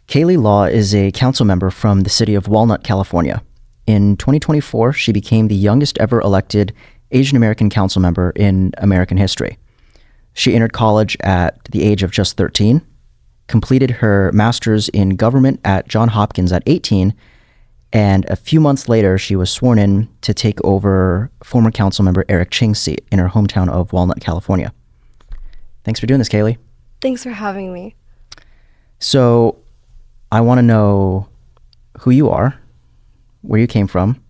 Kaylee Law is a council member from the city of Walnut, California. In 2024, she became the youngest ever elected Asian American council member in American history. She entered college at the age of just 13, completed her master's in government at John Hopkins at 18, and a few months later, she was sworn in to take over former council member Eric Ching's seat in her hometown of Walnut, California. Thanks for doing this, Kaylee. Thanks for having me. So I want to know who you are, where you came from,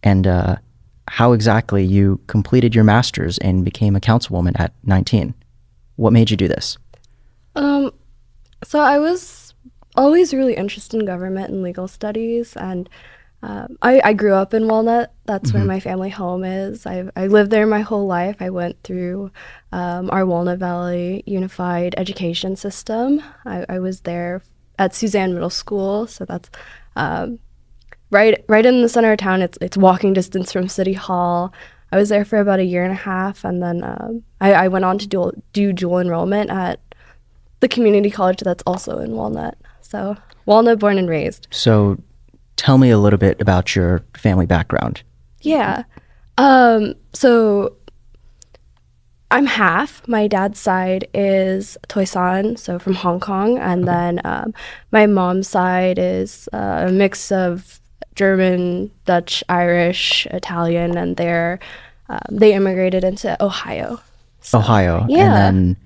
and how exactly you completed your master's and became a councilwoman at 19. What made you do this? So I was always really interested in government and legal studies, and I grew up in Walnut. That's where my family home is. I lived there my whole life. I went through our Walnut Valley Unified Education System. I was there at Toisan Middle School, so that's right in the center of town. It's walking distance from City Hall. I was there for about a year and a half, and then I went on to do dual enrollment at the community college that's also in Walnut. So Walnut born and raised. So tell me a little bit about your family background. Yeah. So I'm half. My dad's side is Toisan, so from Hong Kong, and then my mom's side is a mix of German, Dutch, Irish, Italian, and they immigrated into Ohio. So, Ohio. Yeah. And then,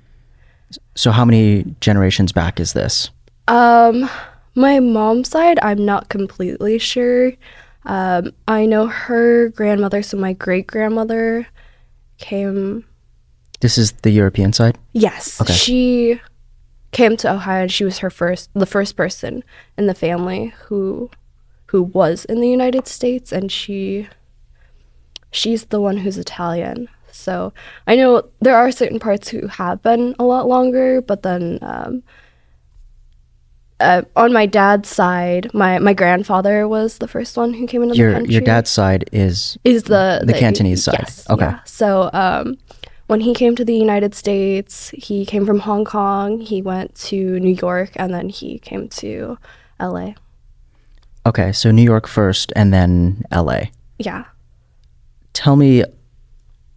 so how many generations back is this? My mom's side, I'm not completely sure. I know her grandmother, so my great-grandmother came... This is the European side? Yes. Okay. She came to Ohio, and she was the first person in the family who was in the United States, and she's the one who's Italian. So I know there are certain parts who have been a lot longer, but then on my dad's side, my grandfather was the first one who came into the country. Your dad's side is the Cantonese side. Yes. Okay. Yeah. So when he came to the United States, he came from Hong Kong, he went to New York, and then he came to LA. Okay, so New York first and then LA. Yeah. Tell me,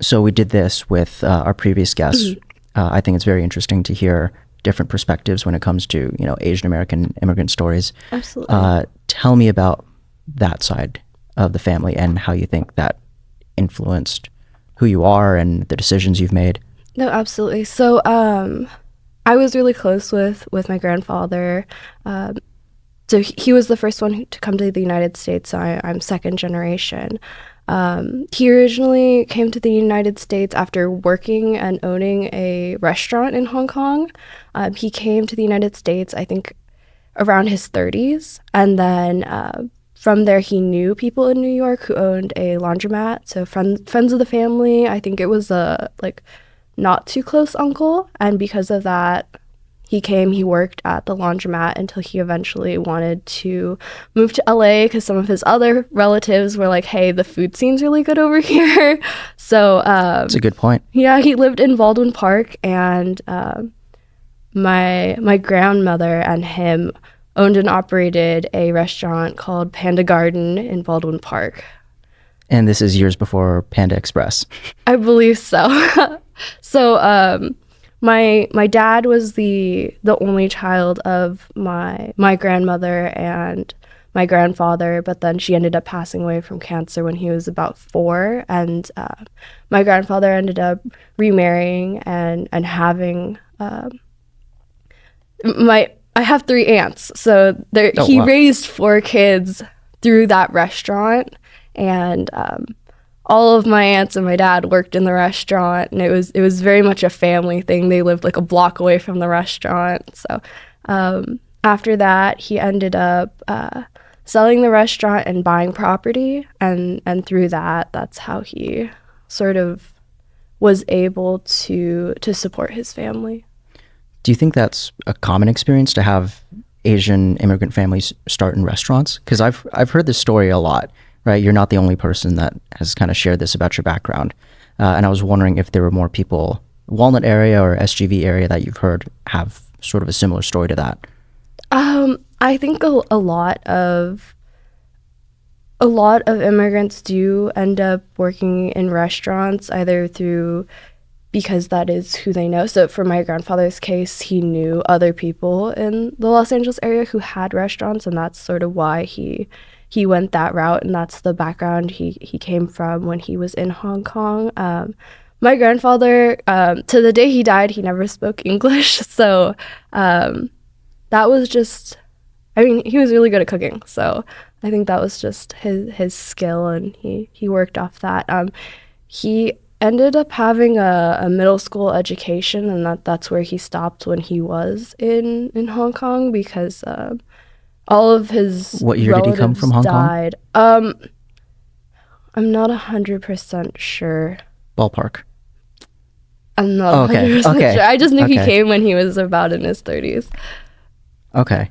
so we did this with our previous guest. I think it's very interesting to hear different perspectives when it comes to, Asian American immigrant stories. Absolutely. Tell me about that side of the family and how you think that influenced who you are and the decisions you've made. No, absolutely. So I was really close with my grandfather. So he was the first one to come to the United States. So I'm second generation. He originally came to the United States after working and owning a restaurant in Hong Kong. He came to the United States, I think, around his 30s. And then from there, he knew people in New York who owned a laundromat. So friends of the family, I think it was a not too close uncle. And because of that, he worked at the laundromat until he eventually wanted to move to LA because some of his other relatives were like, hey, the food scene's really good over here. So that's a good point. Yeah, he lived in Baldwin Park, and my grandmother and him owned and operated a restaurant called Panda Garden in Baldwin Park. And this is years before Panda Express. I believe so. So my dad was the only child of my grandmother and my grandfather, but then she ended up passing away from cancer when he was about 4, and my grandfather ended up remarrying and having I have 3 aunts, so he raised 4 kids through that restaurant, and all of my aunts and my dad worked in the restaurant, and it was very much a family thing. They lived like a block away from the restaurant. So after that, he ended up selling the restaurant and buying property, and through that's how he sort of was able to support his family. Do you think that's a common experience to have Asian immigrant families start in restaurants? Because I've heard this story a lot, right? You're not the only person that has kind of shared this about your background. And I was wondering if there were more people, Walnut area or SGV area, that you've heard have sort of a similar story to that. I think a lot of immigrants do end up working in restaurants either through because that is who they know. So for my grandfather's case, he knew other people in the Los Angeles area who had restaurants, and that's sort of why he went that route, and that's the background he came from when he was in Hong Kong. My grandfather, to the day he died, he never spoke English, so that was just, I mean, he was really good at cooking, so I think that was just his skill, and he worked off that. He ended up having a middle school education, and that's where he stopped when he was in Hong Kong, because all of his What year did he come from Hong died. Kong? I'm not 100% sure. Ballpark. I'm not 100% sure. I just knew he came when he was about in his 30s. Okay.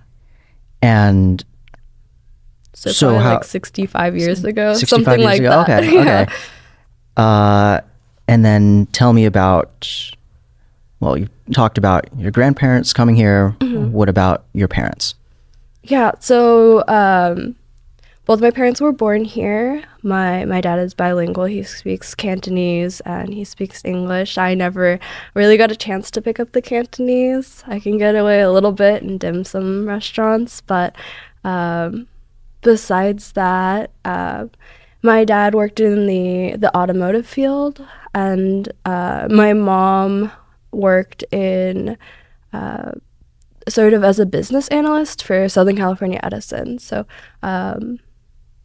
And so probably like 65 years ago, 65 something years like ago? that. Okay, Yeah. okay. And then tell me about, well, you talked about your grandparents coming here. Mm-hmm. What about your parents? Yeah, so both my parents were born here. My dad is bilingual. He speaks Cantonese and he speaks English. I never really got a chance to pick up the Cantonese. I can get away a little bit in dim sum restaurants, but besides that, my dad worked in the automotive field, and my mom worked in sort of as a business analyst for Southern California Edison. So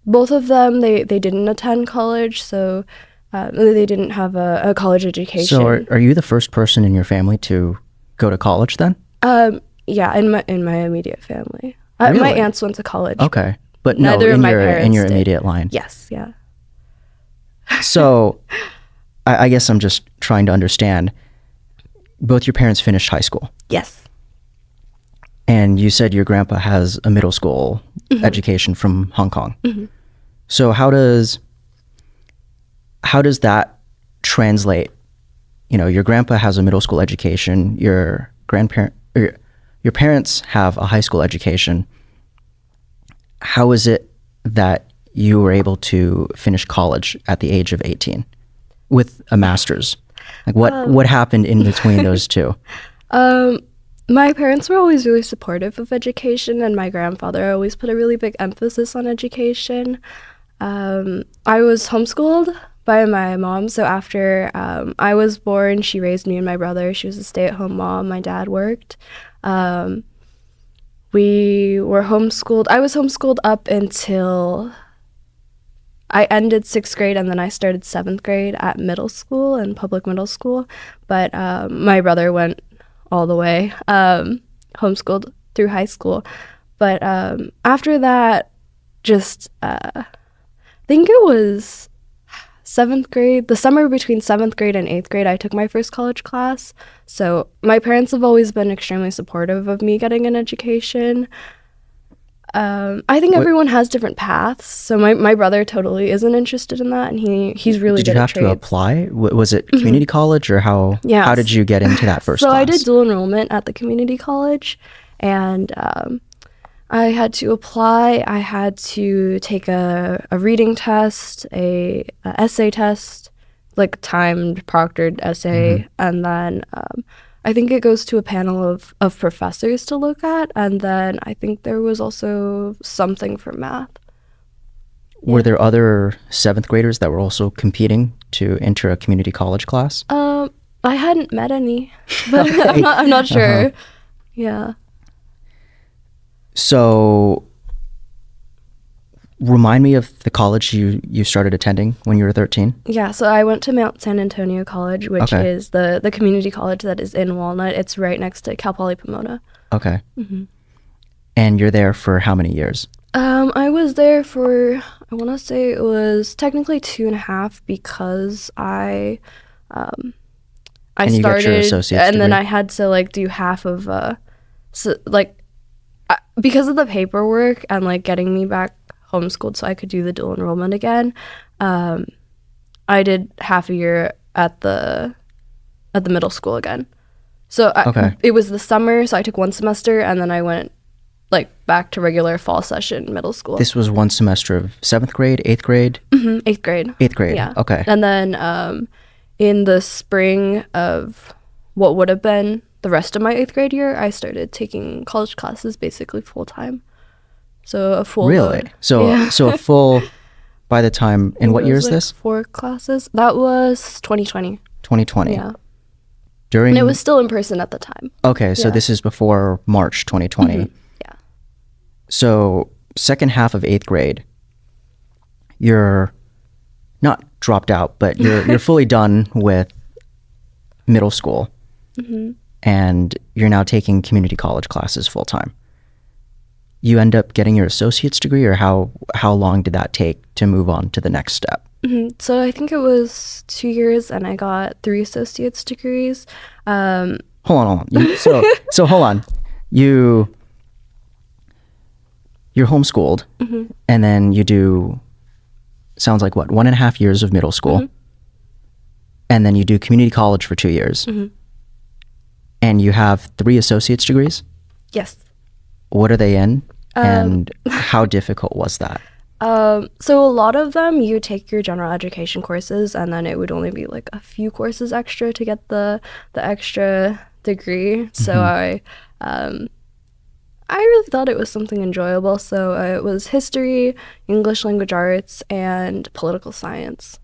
both of them, they didn't attend college, so they didn't have a college education. So are you the first person in your family to go to college then? Yeah, in my immediate family. Really? My aunts went to college. Okay. But neither no, of my parents in your did. immediate line. Yes, yeah. So I guess I'm just trying to understand. Both your parents finished high school. Yes. And you said your grandpa has a middle school education from Hong Kong. Mm-hmm. So how does that translate? You know, your grandpa has a middle school education. Your parents have a high school education. How is it that you were able to finish college at the age of 18 with a master's? Like what happened in between those two? My parents were always really supportive of education, and my grandfather always put a really big emphasis on education. I was homeschooled by my mom, so after I was born, she raised me and my brother. She was a stay-at-home mom. My dad worked. We were homeschooled. I was homeschooled up until I ended 6th grade, and then I started 7th grade at middle school and public middle school. But my brother went all the way, homeschooled through high school. But after that, just I think it was 7th grade, the summer between 7th grade and 8th grade, I took my first college class. So my parents have always been extremely supportive of me getting an education. I think everyone has different paths. So my brother totally isn't interested in that, and he's really good at trades. Did you have to apply? Was it community college, or how did you get into that first class? So I did dual enrollment at the community college, and I had to apply. I had to take a reading test, a essay test, like timed proctored essay, and then I think it goes to a panel of professors to look at, and then I think there was also something for math. Were there other 7th graders that were also competing to enter a community college class? I hadn't met any, but okay. I'm not sure. Yeah. So, remind me of the college you started attending when you were 13. Yeah, so I went to Mount San Antonio College, which is the community college that is in Walnut. It's right next to Cal Poly Pomona. Okay. Mm-hmm. And you're there for how many years? I was there for, I want to say it was technically 2.5, because I started, your associate's and degree? Then I had to do half of because of the paperwork and getting me back homeschooled so I could do the dual enrollment again. I did half a year at the middle school again. So it was the summer, so I took 1 semester, and then I went like back to regular fall session middle school. This was one semester of 7th grade, 8th grade? Eighth grade. 8th grade, Yeah. okay. And then in the spring of what would have been the rest of my 8th grade year, I started taking college classes basically full time. So a full Really? load. So Yeah. so a full, by the time, and what It year was is like this? 4 classes. That was 2020. 2020. Yeah. During, And it was still in person at the time. okay, so yeah. this is before March 2020. Yeah. So second half of 8th grade, you're not dropped out, but you're fully done with middle school, and you're now taking community college classes full time. You end up getting your associate's degree, or how long did that take to move on to the next step? So I think it was 2 years, and I got 3 associate's degrees. Hold on. So hold on. You're homeschooled, and then you do, sounds like what, 1.5 years of middle school, and then you do community college for 2 years, and you have 3 associate's degrees. Yes. What are they in, and how difficult was that? So a lot of them, you take your general education courses, and then it would only be like a few courses extra to get the extra degree. So I really thought it was something enjoyable. So it was history, English language arts, and political science.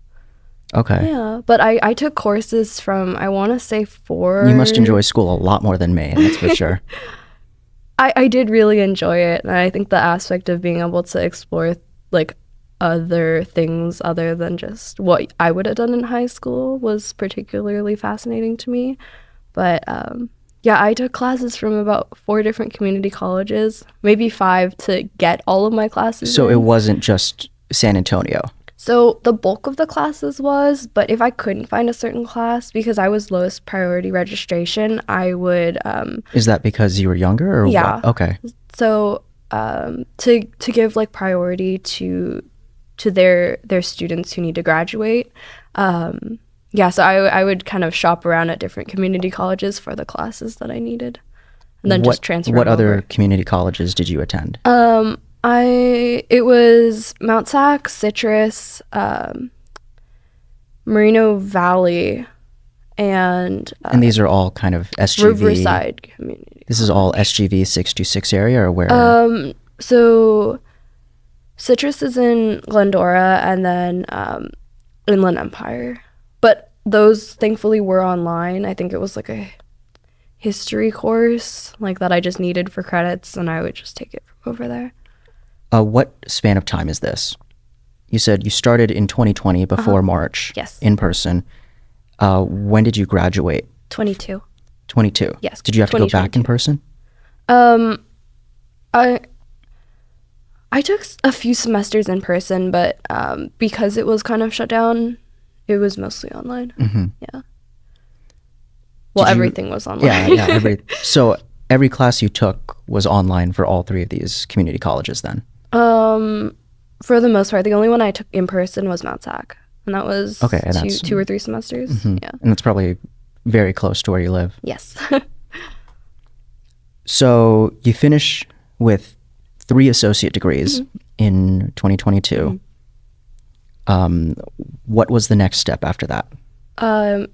Okay. Yeah, but I took courses from, I want to say 4. You must enjoy school a lot more than me, that's for sure. I did really enjoy it, and I think the aspect of being able to explore like other things other than just what I would have done in high school was particularly fascinating to me. But yeah, I took classes from about 4 different community colleges, maybe 5 to get all of my classes So in. it wasn't just San Antonio. So the bulk of the classes was, but if I couldn't find a certain class, because I was lowest priority registration, I would Is that because you were younger, or Yeah. what? Okay. so to give like priority to their students who need to graduate. Yeah, so I would kind of shop around at different community colleges for the classes that I needed, and then just transfer. What them other over. community colleges did you attend? It was Mount Sac, Citrus, Merino Valley, and And these are all kind of SGV. Riverside Community. This is all SGV 626 area, or where? So Citrus is in Glendora, and then Inland Empire. But those thankfully were online. I think it was like a history course like that I just needed for credits, and I would just take it from over there. What span of time is this? You said you started in 2020 before March. Yes. In person. When did you graduate? 22. 22. Yes, Did you have to go back in person? I took a few semesters in person, but because it was kind of shut down, it was mostly online. Yeah. Well, everything was online. Yeah. So every class you took was online for all 3 of these community colleges then? For the most part, the only one I took in person was Mount Sac, and that was Okay, and that's- 2 or 3 semesters. Yeah. And that's probably very close to where you live. Yes. So you finish with 3 associate degrees in 2022. What was the next step after that?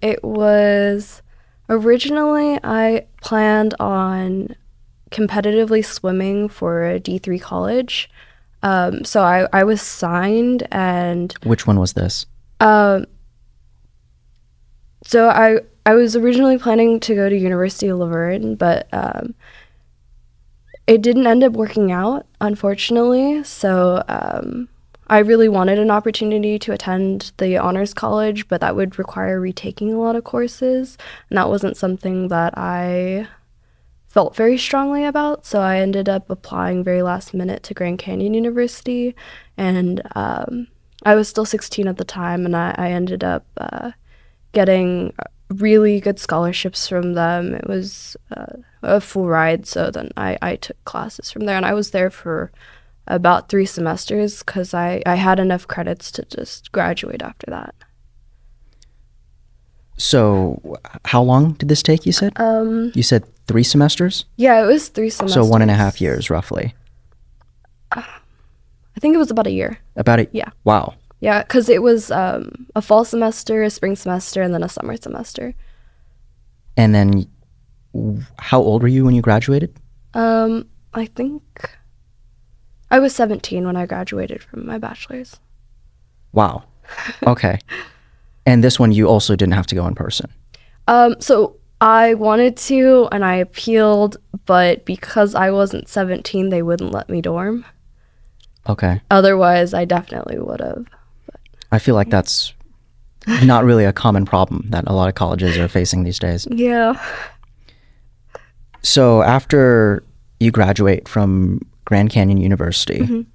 It was originally I planned on competitively swimming for a D3 college. So I was signed, and Which one was this? so I was originally planning to go to University of Laverne, but it didn't end up working out, unfortunately. So I really wanted an opportunity to attend the honors college, but that would require retaking a lot of courses, and that wasn't something that I felt very strongly about. So I ended up applying very last minute to Grand Canyon University, and I was still 16 at the time, and I ended up getting really good scholarships from them. It was a full ride, so then I took classes from there, and I was there for about 3 semesters because I had enough credits to just graduate after that. So how long did this take, you said? You said 3 semesters? Yeah, it was 3 semesters. So 1.5 years, roughly. I think it was about a year. About it? Yeah. Wow. Yeah, because it was a fall semester, a spring semester, and then a summer semester. And then how old were you when you graduated? I think I was 17 when I graduated from my bachelor's. Wow. Okay. And this one you also didn't have to go in person? So I wanted to, and I appealed, but because I wasn't 17, they wouldn't let me dorm. Okay. Otherwise, I definitely would have. I feel like that's not really a common problem that a lot of colleges are facing these days. Yeah. So after you graduate from Grand Canyon University,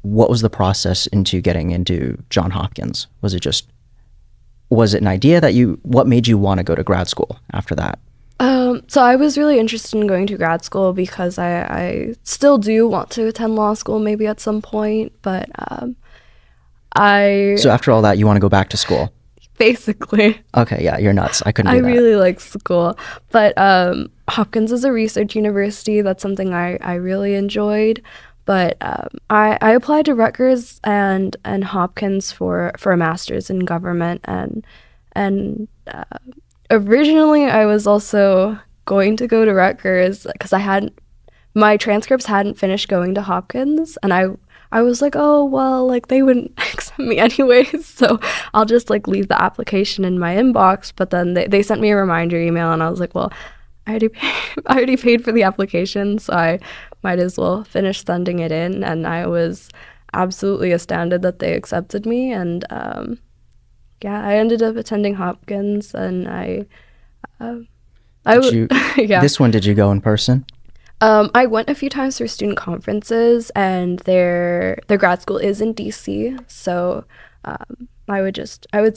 what was the process into getting into John Hopkins? Was it an idea that what made you want to go to grad school after that? So I was really interested in going to grad school because I still do want to attend law school maybe at some point, but So after all that, you want to go back to school? Basically. Okay, yeah, you're nuts. I couldn't do that. I really like school. But Hopkins is a research university. That's something I really enjoyed. But I applied to Rutgers and Hopkins for a master's in government. And originally I was also going to go to Rutgers because my transcripts hadn't finished going to Hopkins. And I was like, oh, well, like they wouldn't accept me anyways, so I'll just like leave the application in my inbox. But then they sent me a reminder email and I was like, well, I already paid for the application, so I might as well finish sending it in. And I was absolutely astounded that they accepted me. And yeah, I ended up attending Hopkins, and yeah. This one, did you go in person? I went a few times for student conferences, and their grad school is in DC, so I would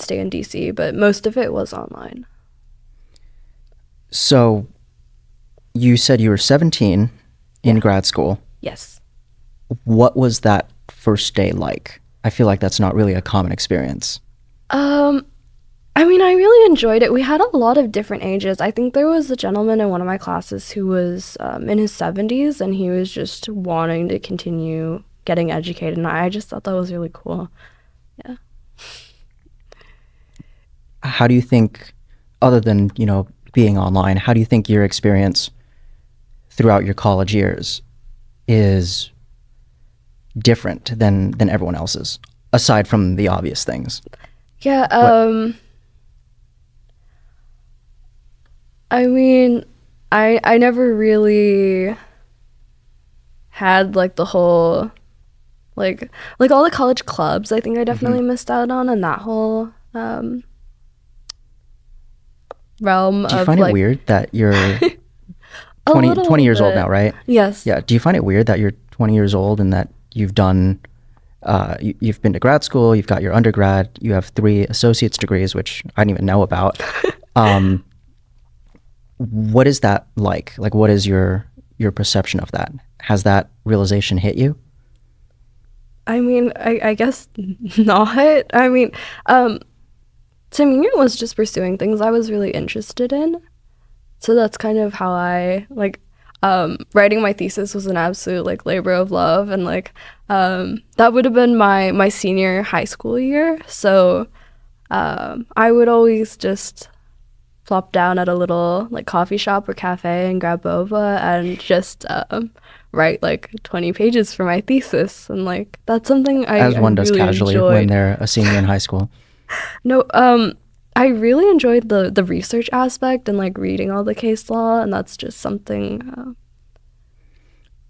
stay in DC, but most of it was online. So you said you were 17 in grad school. Yes. What was that first day like? I feel like that's not really a common experience. I mean, I really enjoyed it. We had a lot of different ages. I think there was a gentleman in one of my classes who was in his 70s, and he was just wanting to continue getting educated, and I just thought that was really cool. Yeah. How do you think, other than, being online, how do you think your experience throughout your college years is different than everyone else's, aside from the obvious things? Yeah, I mean, I never really had like the whole like all the college clubs. I think I definitely missed out on, and that whole realm of. Do you find it weird that you're 20 years old now, right? Yes. Yeah. Do you find it weird that you're 20 years old and that you've done you've been to grad school, you've got your undergrad, you have 3 associate's degrees, which I didn't even know about. What is that like? Like, what is your perception of that? Has that realization hit you? I mean, I guess not. I mean, to me, it was just pursuing things I was really interested in. So that's kind of how I, writing my thesis was an absolute, labor of love. And, that would have been my senior high school year. So I would always just plop down at a little, coffee shop or cafe and grab boba and just write, 20 pages for my thesis. And, that's something As one does really casually enjoyed. When they're a senior in high school. No, I really enjoyed the research aspect and reading all the case law, and that's just something.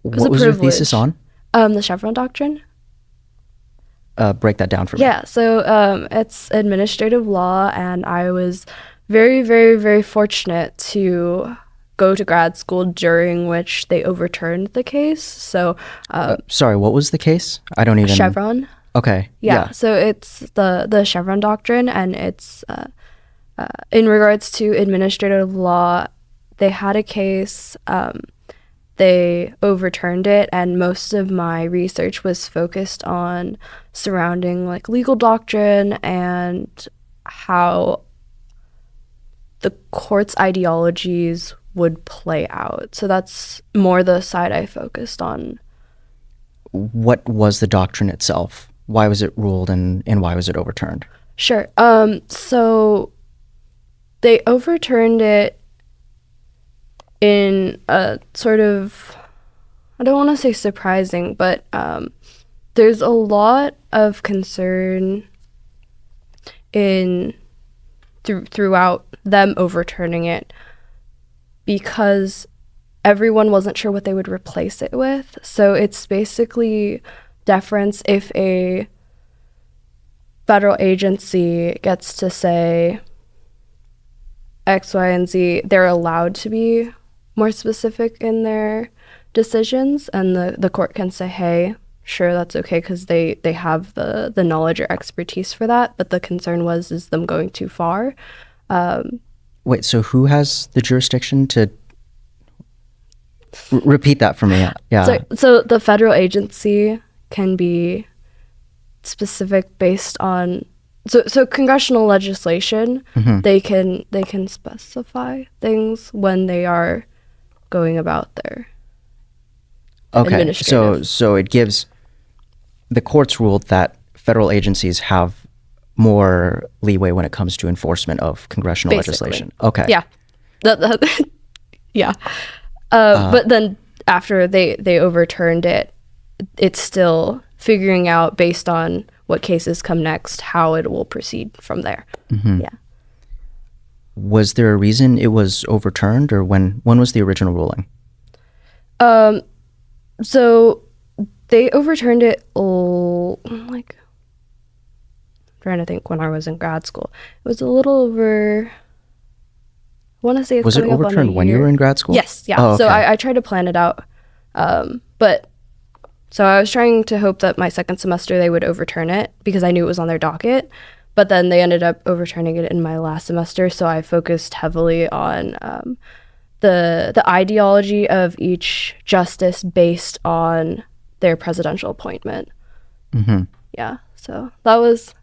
What was your thesis on? The Chevron doctrine. Break that down for me. Yeah, so it's administrative law, and I was very, very, very fortunate to go to grad school during which they overturned the case. So, sorry, what was the case? I don't even. Chevron. Okay. Yeah. So it's the Chevron doctrine, and it's in regards to administrative law. They had a case. They overturned it, and most of my research was focused on surrounding legal doctrine and how the court's ideologies would play out. So that's more the side I focused on. What was the doctrine itself? Why was it ruled, and why was it overturned? Sure. So they overturned it in a sort of, I don't want to say surprising, but there's a lot of concern throughout them overturning it because everyone wasn't sure what they would replace it with. So it's basically deference if a federal agency gets to say X, Y, and Z, they're allowed to be more specific in their decisions, and the court can say, hey, sure, that's okay, because they have the knowledge or expertise for that, but the concern is them going too far. Wait, so who has the jurisdiction to repeat that for me? Yeah. So the federal agency can be specific based on so congressional legislation. They can specify things when they are going about their administrative. So it gives the courts ruled that federal agencies have more leeway when it comes to enforcement of congressional legislation. Okay. Yeah. Yeah. But then after they overturned it, it's still figuring out based on what cases come next, how it will proceed from there. Yeah. Was there a reason it was overturned, or when was the original ruling? So they overturned it I'm trying to think when I was in grad school. It was a little over, I want to say it's was it overturned when you were in grad school? Yes, yeah. Oh, okay. So I tried to plan it out. So I was trying to hope that my second semester they would overturn it because I knew it was on their docket. But then they ended up overturning it in my last semester, so I focused heavily on the ideology of each justice based on their presidential appointment. Yeah, so it was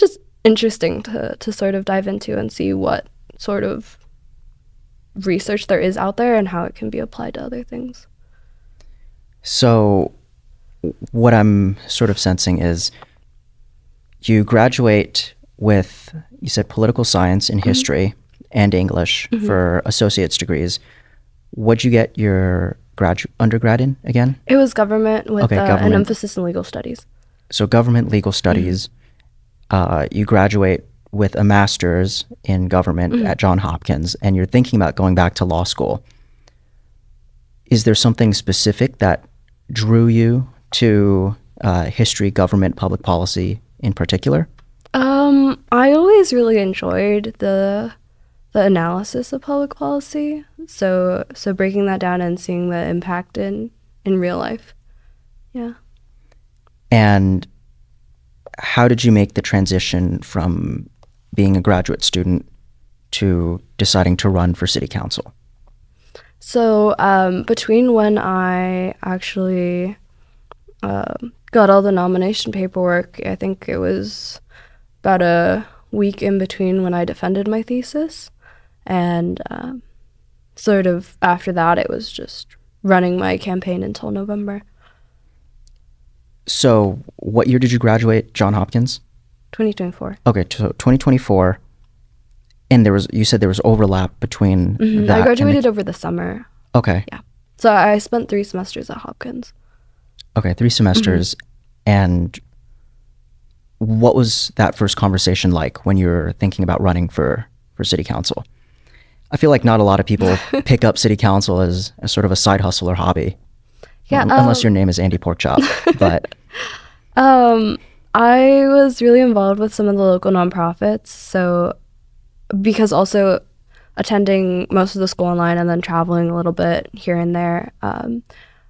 just interesting to sort of dive into and see what sort of research there is out there and how it can be applied to other things. So what I'm sort of sensing is you graduate with, you said, political science and history and English for associate's degrees. What'd you get your undergrad in again? It was government with government. an emphasis in legal studies. So government legal studies. You graduate with a master's in government at John Hopkins, and you're thinking about going back to law school. Is there something specific that drew you to history, government, public policy in particular? I always really enjoyed the analysis of public policy. So breaking that down and seeing the impact in real life. Yeah. And how did you make the transition from being a graduate student to deciding to run for city council? So between when I actually got all the nomination paperwork, I think it was about a week in between when I defended my thesis. And sort of after that, it was just running my campaign until November. So what year did you graduate John Hopkins? 2024. Okay, so 2024. And you said there was overlap between that. I graduated over the summer. Okay. Yeah. So I spent 3 semesters at Hopkins. Okay, 3 semesters. And what was that first conversation like when you were thinking about running for city council? I feel like not a lot of people pick up city council as sort of a side hustle or hobby. Yeah. Unless your name is Andy Porkchop. But I was really involved with some of the local nonprofits. So because also attending most of the school online and then traveling a little bit here and there,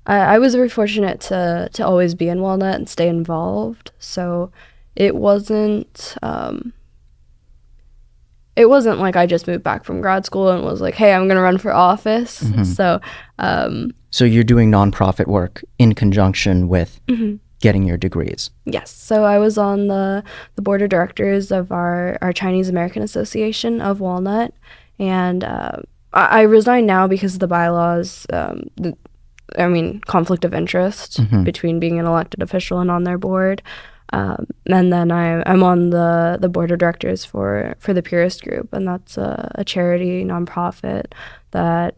I was very fortunate to always be in Walnut and stay involved. So it wasn't like I just moved back from grad school and was like, hey, I'm going to run for office. So you're doing nonprofit work in conjunction with getting your degrees. Yes. So I was on the board of directors of our Chinese American Association of Walnut. And I resigned now because of the bylaws, conflict of interest between being an elected official and on their board. And then I'm on the board of directors for the Purist Group, and that's a charity nonprofit that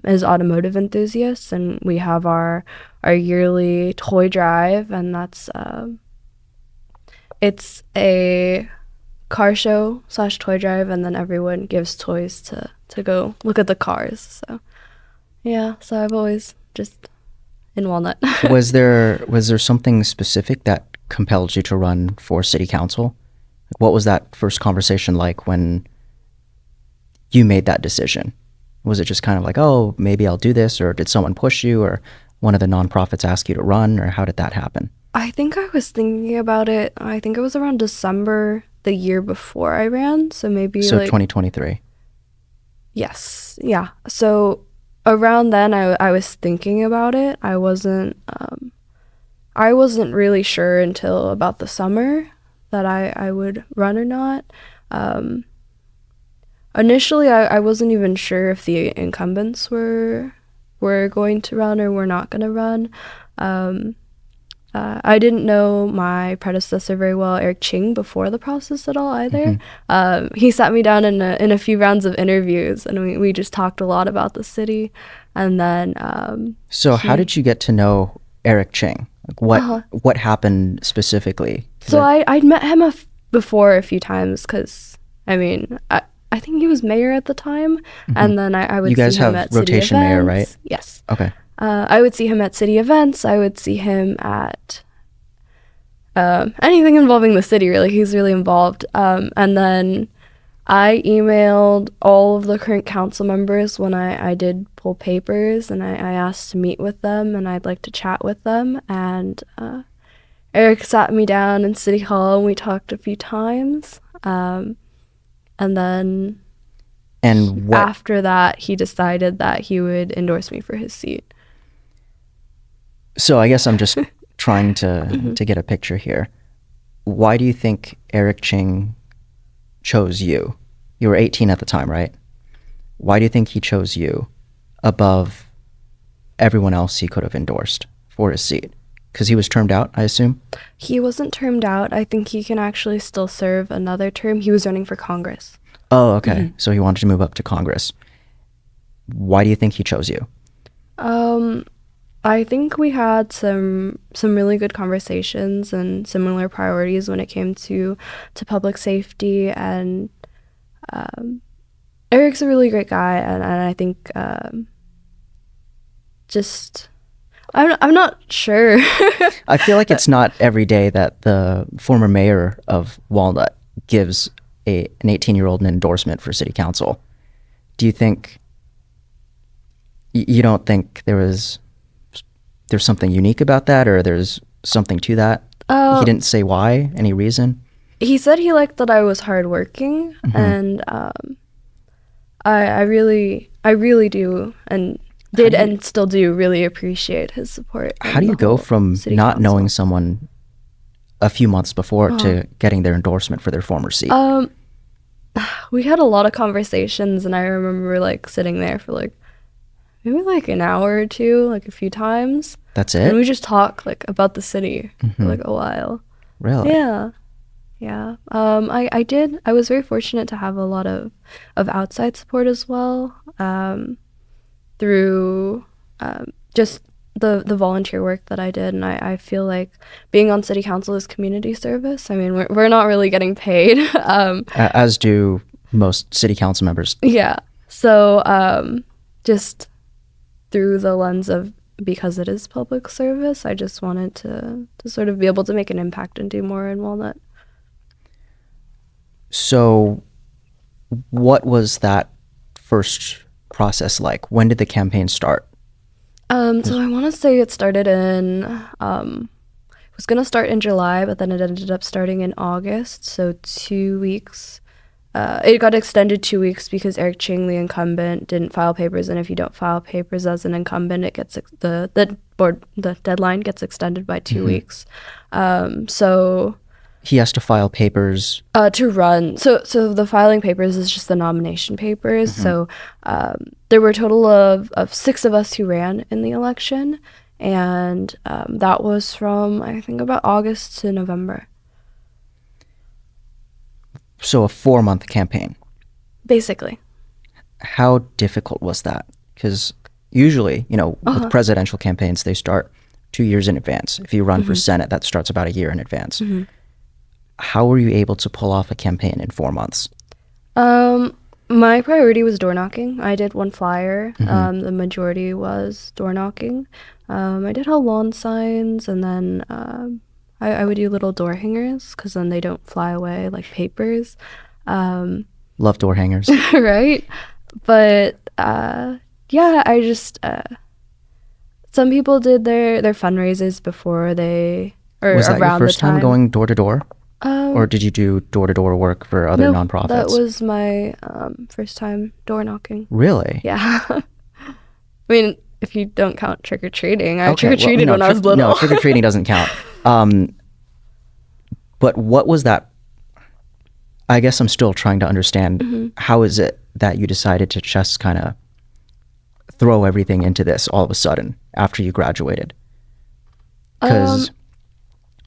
is automotive enthusiasts, and we have our yearly toy drive, and that's it's a car show / toy drive, and then everyone gives toys to go look at the cars. So yeah, so I've always just in Walnut. Was there something specific that compelled you to run for city council? What was that first conversation like when you made that decision? Was it just kind of like, oh, maybe I'll do this, or did someone push you, or one of the nonprofits ask you to run, or how did that happen? I think I was thinking about it. I think it was around December the year before I ran, so maybe so 2023. Yes, yeah. So around then, I was thinking about it. I wasn't really sure until about the summer that I would run or not. Initially, I wasn't even sure if the incumbents were going to run or were not going to run. I didn't know my predecessor very well, Eric Ching, before the process at all either. He sat me down in a few rounds of interviews, and we just talked a lot about the city. And then how did you get to know Eric Ching? Like what happened specifically? So I'd met him before a few times because, I think he was mayor at the time, and then I would see him at city events. You guys have rotation mayor, right? Yes. Okay. I would see him at city events. I would see him at anything involving the city, really. He's really involved. And then I emailed all of the current council members when I did pull papers, and I asked to meet with them, and I'd like to chat with them. And Eric sat me down in City Hall, and we talked a few times. And then after that, he decided that he would endorse me for his seat. So I guess I'm just trying to get a picture here. Why do you think Eric Ching chose you? You were 18 at the time, right? Why do you think he chose you above everyone else he could have endorsed for his seat? Because he was termed out, I assume? He wasn't termed out. I think he can actually still serve another term. He was running for Congress. Oh, okay. So he wanted to move up to Congress. Why do you think he chose you? I think we had some really good conversations and similar priorities when it came to public safety, and Eric's a really great guy, and I think I'm not sure. I feel like it's not every day that the former mayor of Walnut gives an 18-year-old an endorsement for city council. Do you think you don't think there's something unique about that, or there's something to that? He didn't say why, any reason? He said he liked that I was hardworking, and I really do, and did and still do really appreciate his support. How do you go from not knowing someone a few months before to getting their endorsement for their former seat? We had a lot of conversations, and I remember sitting there for maybe an hour or two, a few times. That's it? And we just talk about the city for a while. Really? Yeah. Yeah. I was very fortunate to have a lot of outside support as well, through just the volunteer work that I did. And I feel like being on city council is community service. We're not really getting paid. As do most city council members. Yeah. So just through the lens of, because it is public service, I just wanted to sort of be able to make an impact and do more in Walnut. So what was that first process like? When did the campaign start? So I want to say it started in, it was going to start in July, but then it ended up starting in August. So 2 weeks. It got extended 2 weeks because Eric Ching, the incumbent, didn't file papers. And if you don't file papers as an incumbent, it gets the deadline gets extended by 2 weeks. So He has to file papers. To run. So the filing papers is just the nomination papers. So there were a total of 6 of us who ran in the election. And that was from, I think, about August to November. So a 4-month campaign. Basically. How difficult was that? Because usually, with presidential campaigns, they start 2 years in advance. If you run for Senate, that starts about a year in advance. How were you able to pull off a campaign in 4 months? My priority was door knocking. I did 1 flyer. The majority was door knocking. I did have lawn signs, and then I would do little door hangers because then they don't fly away like papers. Love door hangers. Right? But yeah, I just some people did their fundraisers before they or Was that around your first the time going door to door? Or did you do door-to-door work for other no, nonprofits? that was my first time door knocking. Really? Yeah. I mean, if you don't count trick-or-treating, I trick-or-treated when I was little. No, trick-or-treating doesn't count. But what was that? I guess I'm still trying to understand, how is it that you decided to just kind of throw everything into this all of a sudden after you graduated? Because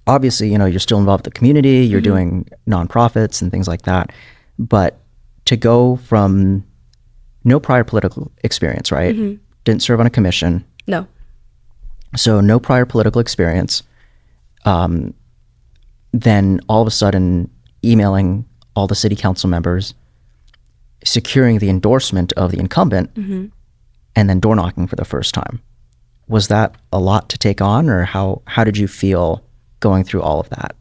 obviously, you're still involved with the community, you're doing nonprofits and things like that. But to go from no prior political experience, right? Didn't serve on a commission. No. So no prior political experience. Then all of a sudden emailing all the city council members, securing the endorsement of the incumbent, and then door knocking for the first time. Was that a lot to take on, or how did you feel going through all of that?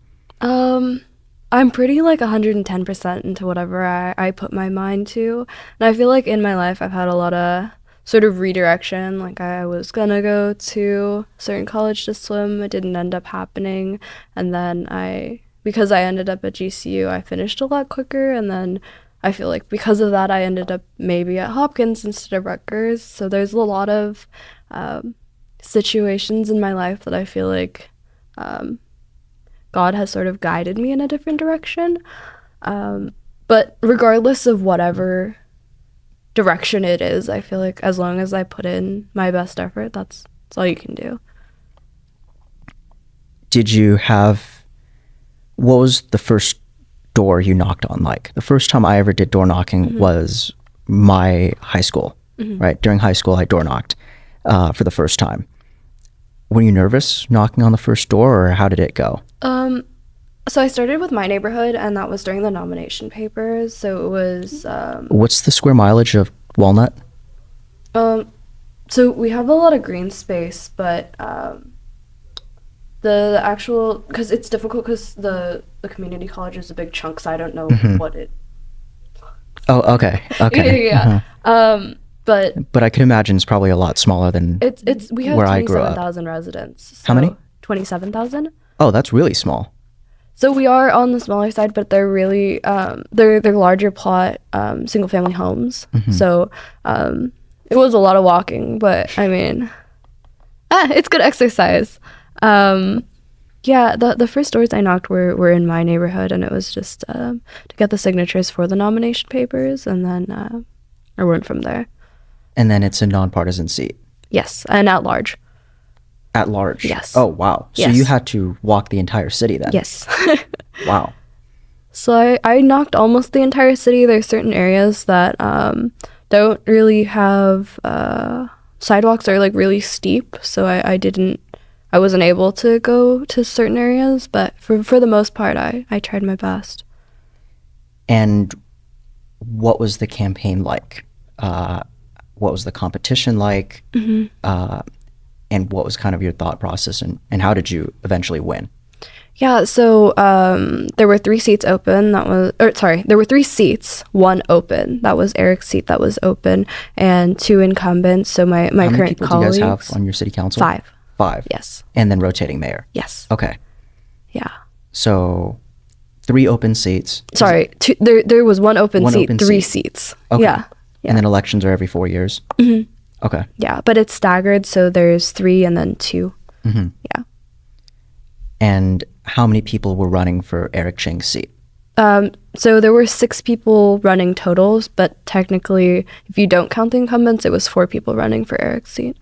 I'm pretty like 110% into whatever I put my mind to. And I feel like in my life I've had a lot of sort of redirection. Like I was gonna go to a certain college to swim. It didn't end up happening. And then because I ended up at GCU, I finished a lot quicker. And then I feel like because of that, I ended up maybe at Hopkins instead of Rutgers. So there's a lot of situations in my life that I feel like God has sort of guided me in a different direction. But regardless of whatever direction it is, I feel like as long as I put in my best effort, that's all you can do. What was the first door you knocked on like? The first time I ever did door knocking was my high school, right? During high school, I door knocked for the first time. Were you nervous knocking on the first door, or how did it go? So I started with my neighborhood, and that was during the nomination papers. So it was... What's the square mileage of Walnut? So we have a lot of green space, but the actual... Because it's difficult because the community college is a big chunk, so I don't know what it... Oh, okay. Okay. yeah. But I could imagine it's probably a lot smaller than we have where I grew up. 27,000 residents. How many? 27,000. Oh, that's really small. So we are on the smaller side, but they're really they're larger plot single family homes. So it was a lot of walking, but I mean, it's good exercise. Yeah, the first doors I knocked were in my neighborhood, and it was just to get the signatures for the nomination papers, and then I went from there. And then it's a nonpartisan seat. Yes, and at large. At large? Yes. Oh, wow. So yes. you had to walk the entire city then? Yes. Wow. So I knocked almost the entire city. There's certain areas that don't really have sidewalks or like really steep. So I wasn't able to go to certain areas, but for the most part, I tried my best. And what was the campaign like? What was the competition like? And what was kind of your thought process, and how did you eventually win? Yeah, so there were 3 seats open. There were 3 seats, 1 open. That was Eric's seat that was open, and 2 incumbents. So my How many current people colleagues. do you guys have on your city council? 5. 5. Yes. And then rotating mayor. Yes. Okay. Yeah. So 3 open seats. Sorry, there was 1 open One seat, open 3 seat. seats. Okay. Yeah. And then elections are every 4 years? Okay. Yeah, but it's staggered, so there's 3 and then 2. Yeah. And how many people were running for Eric Ching's seat? So there were 6 people running totals, but technically, if you don't count the incumbents, it was 4 people running for Eric's seat.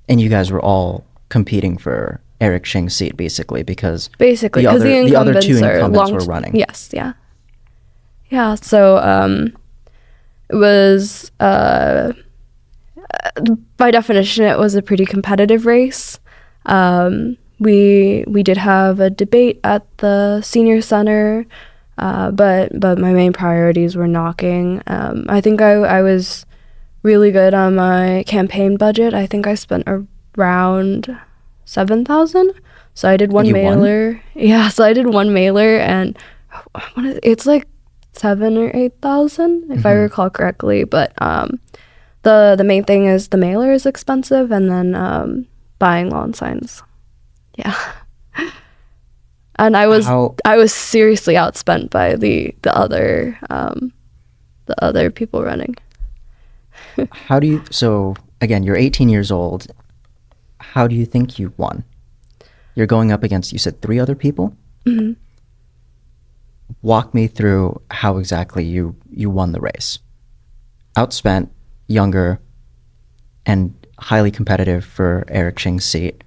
And you guys were all competing for Eric Ching's seat, basically, because the other 2 incumbents were running. Yes, yeah. Yeah, so it was, by definition, it was a pretty competitive race. We did have a debate at the senior center, but my main priorities were knocking. I think I was really good on my campaign budget. I think I spent around $7,000. So I did one mailer. Won? Yeah, so I did one mailer, and it's like 7,000 or 8,000 if I recall correctly. But the main thing is the mailer is expensive, and then buying lawn signs. Yeah. And I was seriously outspent by the other people running. So again, you're 18 years old. How do you think you won? You're going up against, you said, 3 other people? Mm-hmm. Walk me through how exactly you won the race. Outspent, younger, and highly competitive for Eric Ching's seat.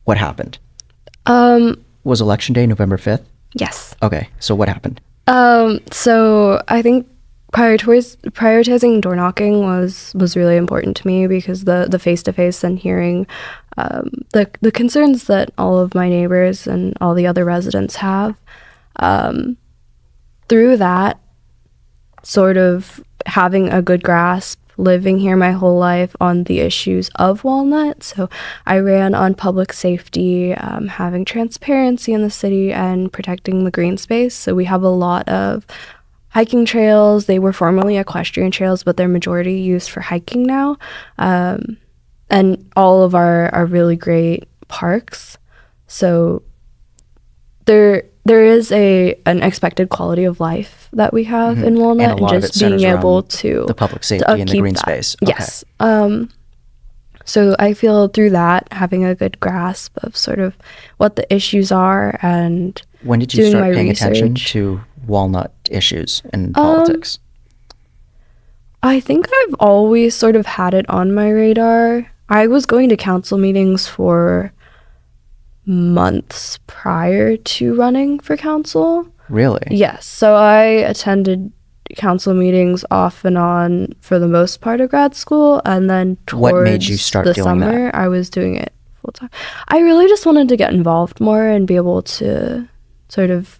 What happened? Was election day November 5th? Yes. Okay, so what happened? So I think prioritizing door knocking was really important to me, because the face-to-face and hearing the concerns that all of my neighbors and all the other residents have, through that, sort of having a good grasp, living here my whole life, on the issues of Walnut. So I ran on public safety, having transparency in the city, and protecting the green space. So we have a lot of hiking trails. They were formerly equestrian trails, but they're majority used for hiking now. And all of our really great parks. So there is an expected quality of life that we have in Walnut, and just being able to the public safety and the green space. Okay. Yes. So I feel through that, having a good grasp of sort of what the issues are, and when did you start paying attention to Walnut issues and politics? I think I've always sort of had it on my radar. I was going to council meetings for months prior to running for council. Really? Yes. So I attended council meetings off and on for the most part of grad school, and then towards what made you start the doing summer, that? I was doing it full time. I really just wanted to get involved more and be able to sort of,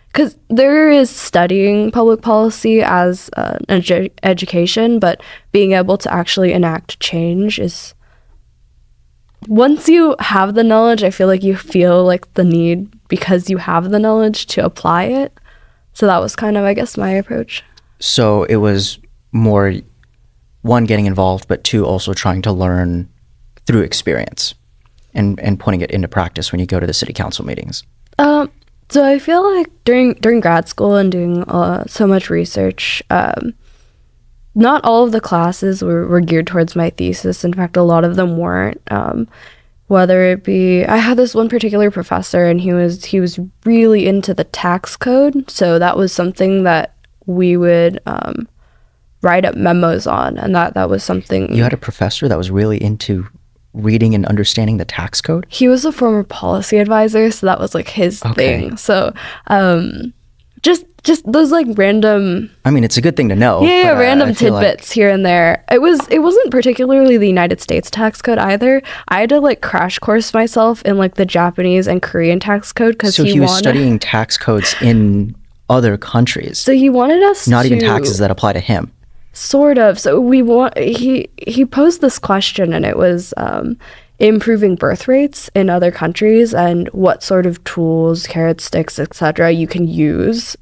because there is studying public policy as an education, but being able to actually enact change is, once you have the knowledge, I feel like you feel like the need, because you have the knowledge, to apply it. So that was kind of, I guess, my approach. So it was more, 1, getting involved, but 2, also trying to learn through experience and putting it into practice when you go to the city council meetings. So I feel like during grad school and doing so much research, not all of the classes were geared towards my thesis. In fact, a lot of them weren't. Whether it be, I had this one particular professor, and he was really into the tax code. So that was something that we would write up memos on, and that was something. You had a professor that was really into reading and understanding the tax code? He was a former policy advisor, so that was like his thing. So just those like random, I mean, it's a good thing to know. Yeah, random tidbits here and there. It wasn't particularly the United States tax code either. I had to like crash course myself in like the Japanese and Korean tax code, because he was studying tax codes in other countries. So he wanted us not even taxes that apply to him. Sort of. So he posed this question, and it was improving birth rates in other countries, and what sort of tools, carrots, sticks, etc. you can use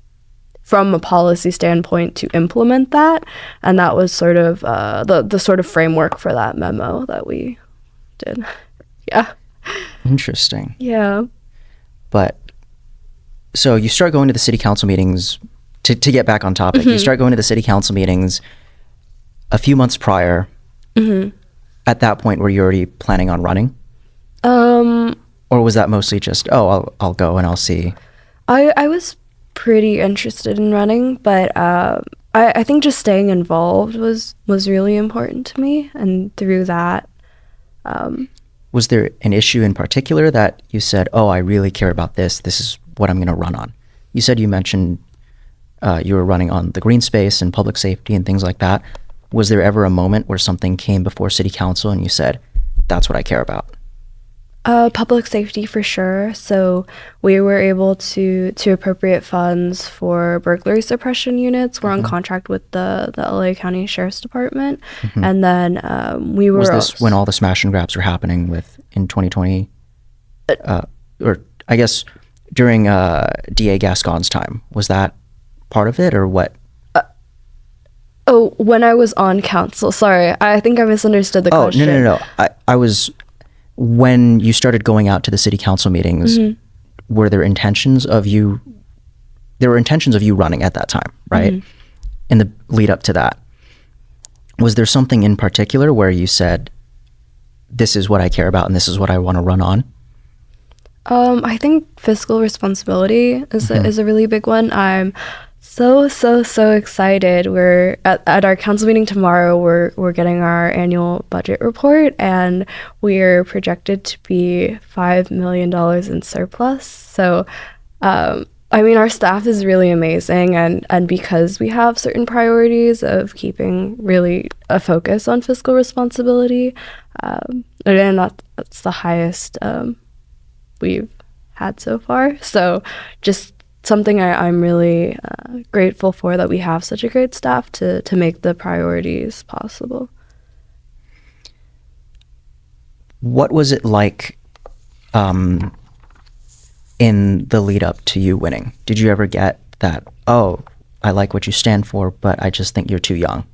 from a policy standpoint to implement that. And that was sort of the sort of framework for that memo that we did. Yeah. Interesting. Yeah. But so you start going to the city council meetings, to get back on topic, you start going to the city council meetings a few months prior. At that point, were you already planning on running? Or was that mostly just, oh, I'll go and I'll see? I was pretty interested in running, but I think just staying involved was really important to me. And through that... was there an issue in particular that you said, oh, I really care about this. This is what I'm going to run on? You mentioned you were running on the green space and public safety and things like that. Was there ever a moment where something came before city council and you said, that's what I care about? Public safety for sure. So we were able to appropriate funds for burglary suppression units. We're on contract with the LA County Sheriff's Department. And then we were... Was this when all the smash and grabs were happening in 2020? Or I guess during DA Gascon's time. Was that part of it or what? When I was on council. Sorry, I think I misunderstood the question. No. I was... When you started going out to the city council meetings, were there intentions of you... There were intentions of you running at that time, right? In the lead up to that. Was there something in particular where you said, this is what I care about and this is what I want to run on? I think fiscal responsibility is a really big one. I'm so excited. We're at our council meeting tomorrow. We're getting our annual budget report, and we're projected to be $5 million in surplus. So, our staff is really amazing, and because we have certain priorities of keeping really a focus on fiscal responsibility, and that's the highest we've had so far. So, just something I'm really grateful for, that we have such a great staff to make the priorities possible. What was it like in the lead up to you winning? Did you ever get that, oh, I like what you stand for, but I just think you're too young?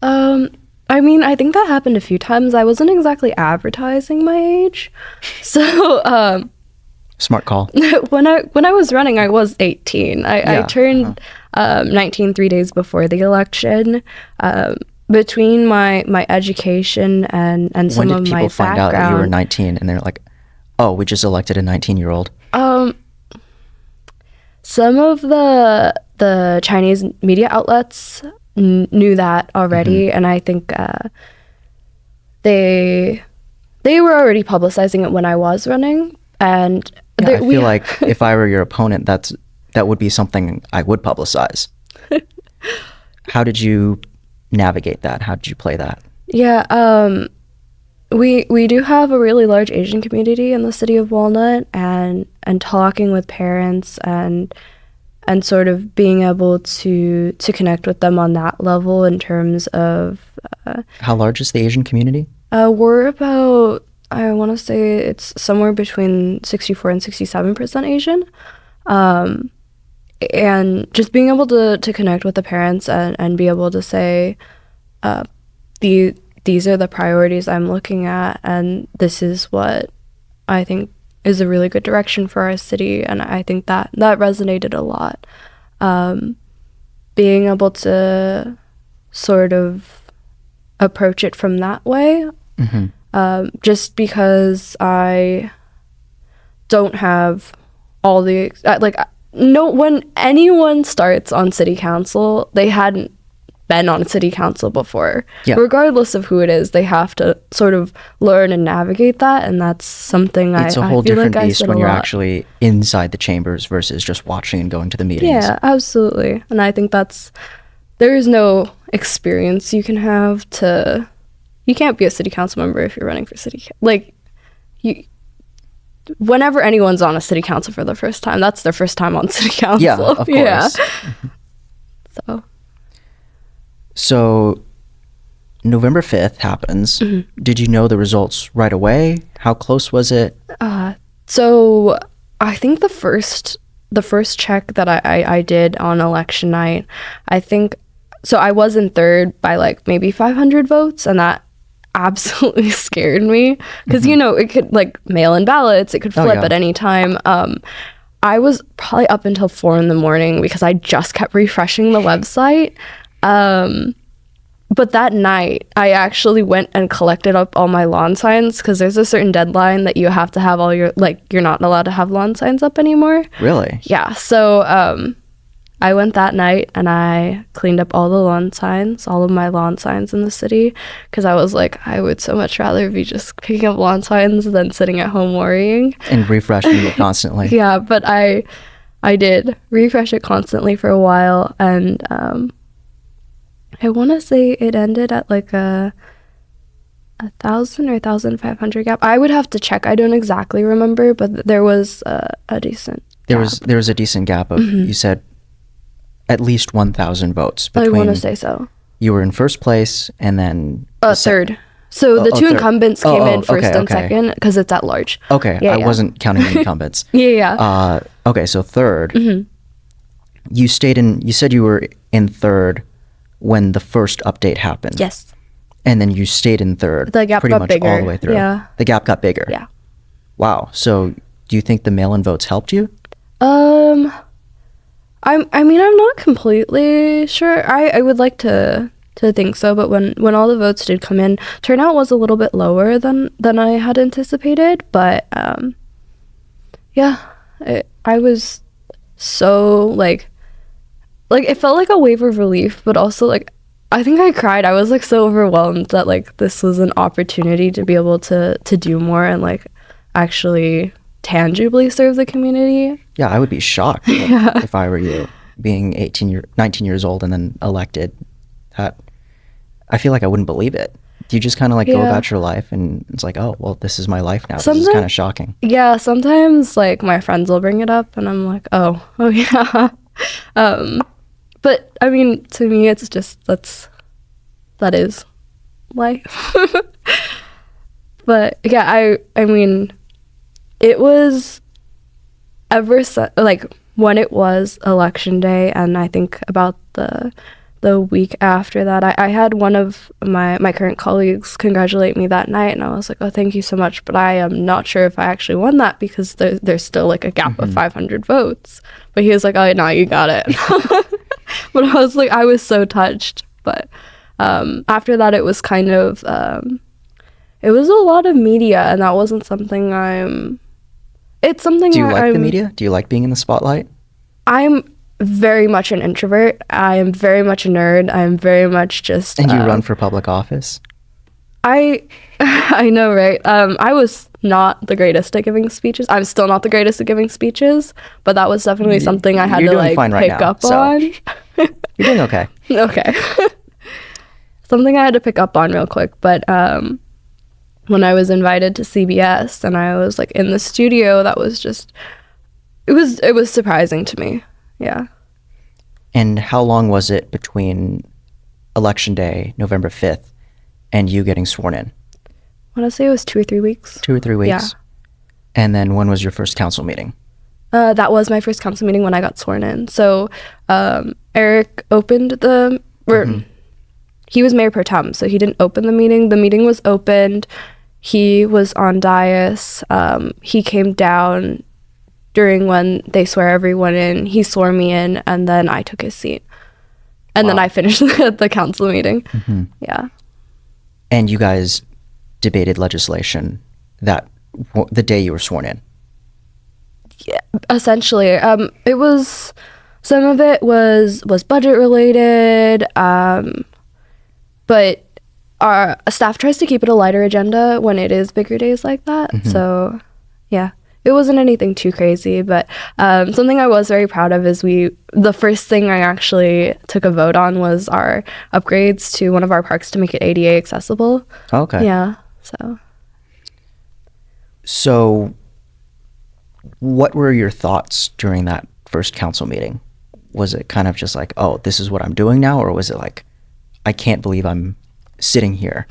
I think that happened a few times. I wasn't exactly advertising my age. So, smart call. When I was running, I was 18. I turned 19 3 days before the election. Between my education and some of my background. When did people find out that you were 19 and they're like, oh, we just elected a 19-year-old? Some of the Chinese media outlets knew that already, and I think they were already publicizing it when I was running. And I feel like if I were your opponent, that would be something I would publicize. How did you navigate that? How did you play that? Yeah, we do have a really large Asian community in the city of Walnut, and talking with parents and sort of being able to connect with them on that level in terms of... How large is the Asian community? We're about... I want to say it's somewhere between 64 and 67% Asian. And just being able to connect with the parents and be able to say, these are the priorities I'm looking at, and this is what I think is a really good direction for our city. And I think that resonated a lot. Being able to sort of approach it from that way. Just because I don't have all the when anyone starts on city council, they hadn't been on city council before. Regardless of who it is, they have to sort of learn and navigate that, and that's something it's a whole different beast when you're actually inside the chambers versus just watching and going to the meetings. Yeah, absolutely. And I think there is no experience you can have to... You can't be a city council member if you're running for whenever anyone's on a city council for the first time, that's their first time on city council. Yeah, of course. Yeah. So November 5th happens. Did you know the results right away? How close was it? So I think the first check that I did on election night, so I was in third by maybe 500 votes, and that absolutely scared me because it could mail-in ballots, it could flip at any time. I was probably up until 4 a.m. because I just kept refreshing the website. But that night, I actually went and collected up all my lawn signs because there's a certain deadline that you have to have all your, like, you're not allowed to have lawn signs up anymore. Really? Yeah. So I went that night and I cleaned up all the lawn signs, all of my lawn signs in the city, because I was like, I would so much rather be just picking up lawn signs than sitting at home worrying. And refreshing it constantly. Yeah, but I did refresh it constantly for a while, and I want to say it ended at like a 1,000 or 1,500 gap. I would have to check. I don't exactly remember, but there was a decent gap. There was a decent gap of, you said, at least 1,000 votes between. I want to say so. You were in first place, and then third. So the two third. incumbents came in first and okay. second because it's at large. Okay, I wasn't counting the incumbents. Yeah. Okay, so third. You said you were in third when the first update happened. Yes. And then you stayed in third. The gap pretty got much bigger. all the way through. Yeah. The gap got bigger. Yeah. Wow. So do you think the mail-in votes helped you? I mean, I'm not completely sure. I would like to think so, but when all the votes did come in, turnout was a little bit lower than I had anticipated. But yeah, I was so like it felt like a wave of relief, but also like I think I cried. I was like so overwhelmed that like this was an opportunity to be able to do more and like actually tangibly serve the community. Yeah, I would be shocked if I were you, being 19 years old and then elected. That I feel like I wouldn't believe it. Do you just kind of like go about your life and it's like, oh, well, this is my life now. This is kind of shocking. Yeah, sometimes like my friends will bring it up and I'm like, oh yeah. But I mean, to me, it's just that is life. But yeah, I mean, it was like when it was election day, and I think about the week after that, I had one of my current colleagues congratulate me that night, and I was like, oh, thank you so much, but I am not sure if I actually won that because there's still like a gap of 500 votes. But he was like, oh no, you got it. But I was like, I was so touched. But after that, it was kind of it was a lot of media, and that wasn't something it's something. Do you like the media? Do you like being in the spotlight? I'm very much an introvert. I am very much a nerd. I am very much just. And you run for public office? I know, right? I was not the greatest at giving speeches. I'm still not the greatest at giving speeches, but that was definitely something I had to like pick up on. You're doing okay. Okay. Something I had to pick up on real quick, but when I was invited to CBS and I was like in the studio, that was just it was surprising to me. Yeah. And how long was it between Election Day, November 5th, and you getting sworn in? I want to say it was 2 or 3 weeks. 2 or 3 weeks? Yeah. And then when was your first council meeting? That was my first council meeting when I got sworn in. So Eric opened he was mayor pro tem, so he didn't open the meeting. The meeting was opened. He was on dais. He came down during when they swear everyone in. He swore me in, and then I took his seat. And then I finished the council meeting. Yeah. And you guys debated legislation the day you were sworn in? Yeah, essentially. It was, some of it was budget related, but our staff tries to keep it a lighter agenda when it is bigger days like that. So, yeah, it wasn't anything too crazy, but something I was very proud of is the first thing I actually took a vote on was our upgrades to one of our parks to make it ADA accessible. Okay. Yeah, So what were your thoughts during that first council meeting? Was it kind of just like, oh, this is what I'm doing now? Or was it like, I can't believe I'm sitting here?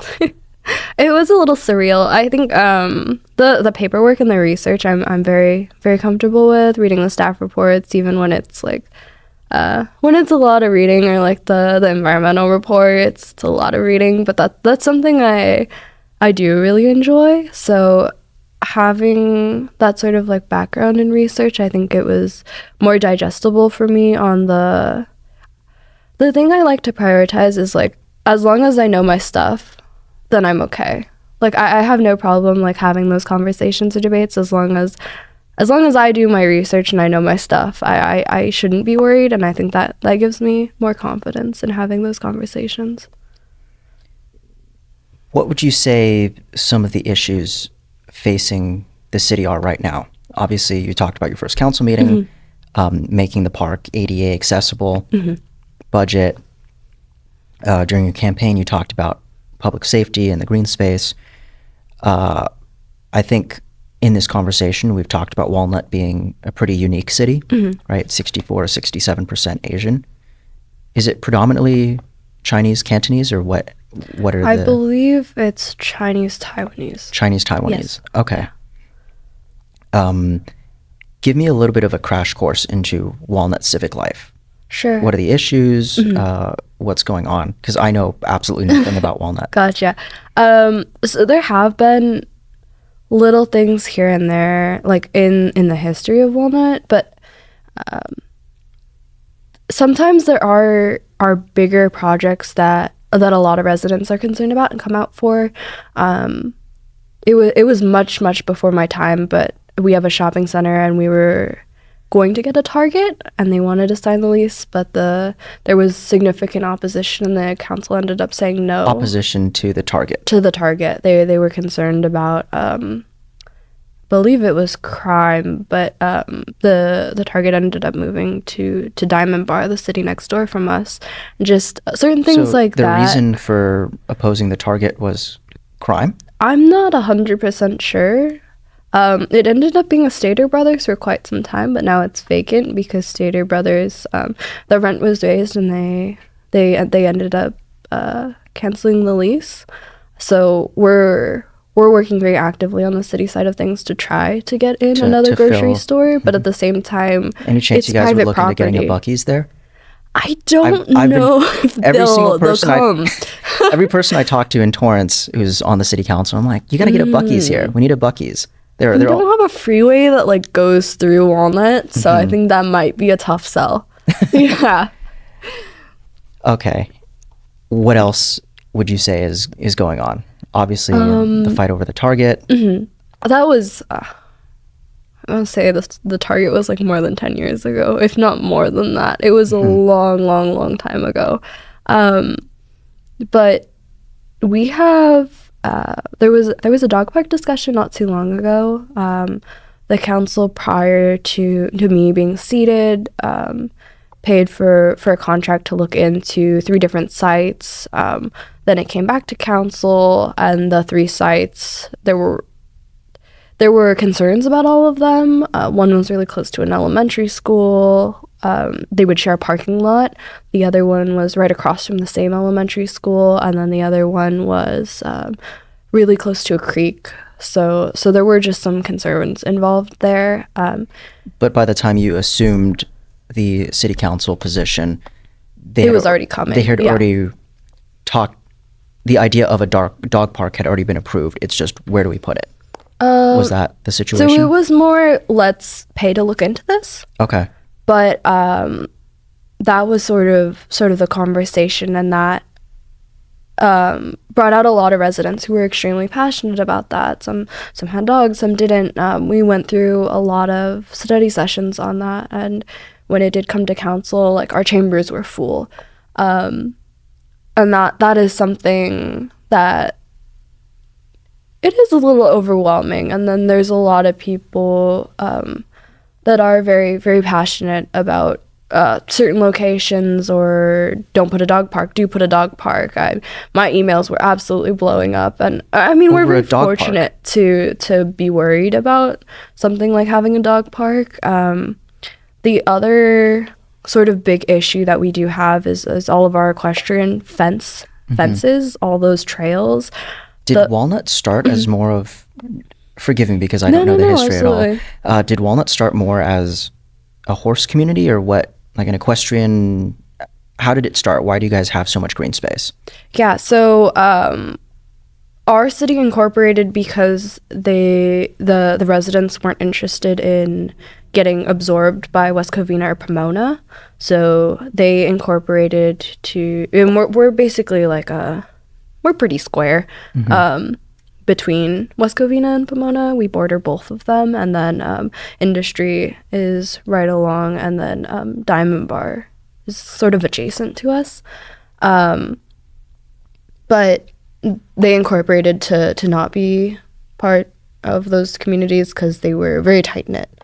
It was a little surreal. I think the paperwork and the research I'm very, very comfortable with, reading the staff reports, even when it's like when it's a lot of reading, or like the environmental reports, it's a lot of reading, but that's something I do really enjoy. So having that sort of like background in research, I think it was more digestible for me. On the thing I like to prioritize is like as long as I know my stuff, then I'm okay. Like, I have no problem, like, having those conversations or debates as long as I do my research and I know my stuff. I shouldn't be worried, and I think that gives me more confidence in having those conversations. What would you say some of the issues facing the city are right now? Obviously, you talked about your first council meeting, making the park ADA accessible, budget. During your campaign, you talked about public safety and the green space. I think in this conversation, we've talked about Walnut being a pretty unique city, right? 64 or 67% Asian. Is it predominantly Chinese, Cantonese, or what are I believe it's Chinese, Taiwanese. Chinese, Taiwanese. Yes. Okay. Give me a little bit of a crash course into Walnut civic life. Sure. What are the issues? What's going on? Because I know absolutely nothing about Walnut. Gotcha. So there have been little things here and there, like in the history of Walnut, but sometimes there are bigger projects that a lot of residents are concerned about and come out for. It was much before my time, but we have a shopping center and we were going to get a Target and they wanted to sign the lease, but there was significant opposition and the council ended up saying no. Opposition to the Target? To the Target. They were concerned about, believe it was crime, but the Target ended up moving to Diamond Bar, the city next door from us. Just certain things like that. The reason for opposing the Target was crime? I'm not 100% sure. It ended up being a Stater Brothers for quite some time, but now it's vacant because Stater Brothers, the rent was raised and they ended up canceling the lease. So we're working very actively on the city side of things to try to get in another grocery store, but at the same time, any chance you guys were looking at getting a Buc-ee's there? I don't know if every single person they'll come. Every person I talk to in Torrance who's on the city council, I'm like, you got to get a Buc-ee's here. We need a Buc-ee's. We don't have a freeway that like goes through Walnut, so I think that might be a tough sell. Yeah. Okay. What else would you say is going on? Obviously, the fight over the Target. That was, I want to say the Target was like more than 10 years ago, if not more than that. It was a long time ago. But we have, there was a dog park discussion not too long ago. The council, prior to me being seated, paid for a contract to look into 3 different sites. Then it came back to council, and the 3 sites, there were concerns about all of them. One was really close to an elementary school. They would share a parking lot. The other one was right across from the same elementary school, and then the other one was really close to a creek. So there were just some concerns involved there. But by the time you assumed the city council position, it was already coming. They had already talked. The idea of a dog park had already been approved. It's just, where do we put it? Was that the situation? So it was more, let's pay to look into this. Okay. But that was sort of the conversation, and that brought out a lot of residents who were extremely passionate about that. Some had dogs, some didn't. We went through a lot of study sessions on that, and when it did come to council, like, our chambers were full. And that is something that it is a little overwhelming. And then there's a lot of people that are very, very passionate about certain locations, or don't put a dog park, do put a dog park. My emails were absolutely blowing up. And I mean, we're very fortunate to be worried about something like having a dog park. The other sort of big issue that we do have is all of our equestrian fences, all those trails. Did Walnut start as more of, forgive me because I don't know the history absolutely. At all. Did Walnut start more as a horse community, or what, like an equestrian? How did it start? Why do you guys have so much green space? Yeah, so our city incorporated because the residents weren't interested in getting absorbed by West Covina or Pomona. So they incorporated and we're basically like we're pretty square. Between West Covina and Pomona. We border both of them, and then Industry is right along, and then Diamond Bar is sort of adjacent to us. But they incorporated to not be part of those communities because they were very tight-knit.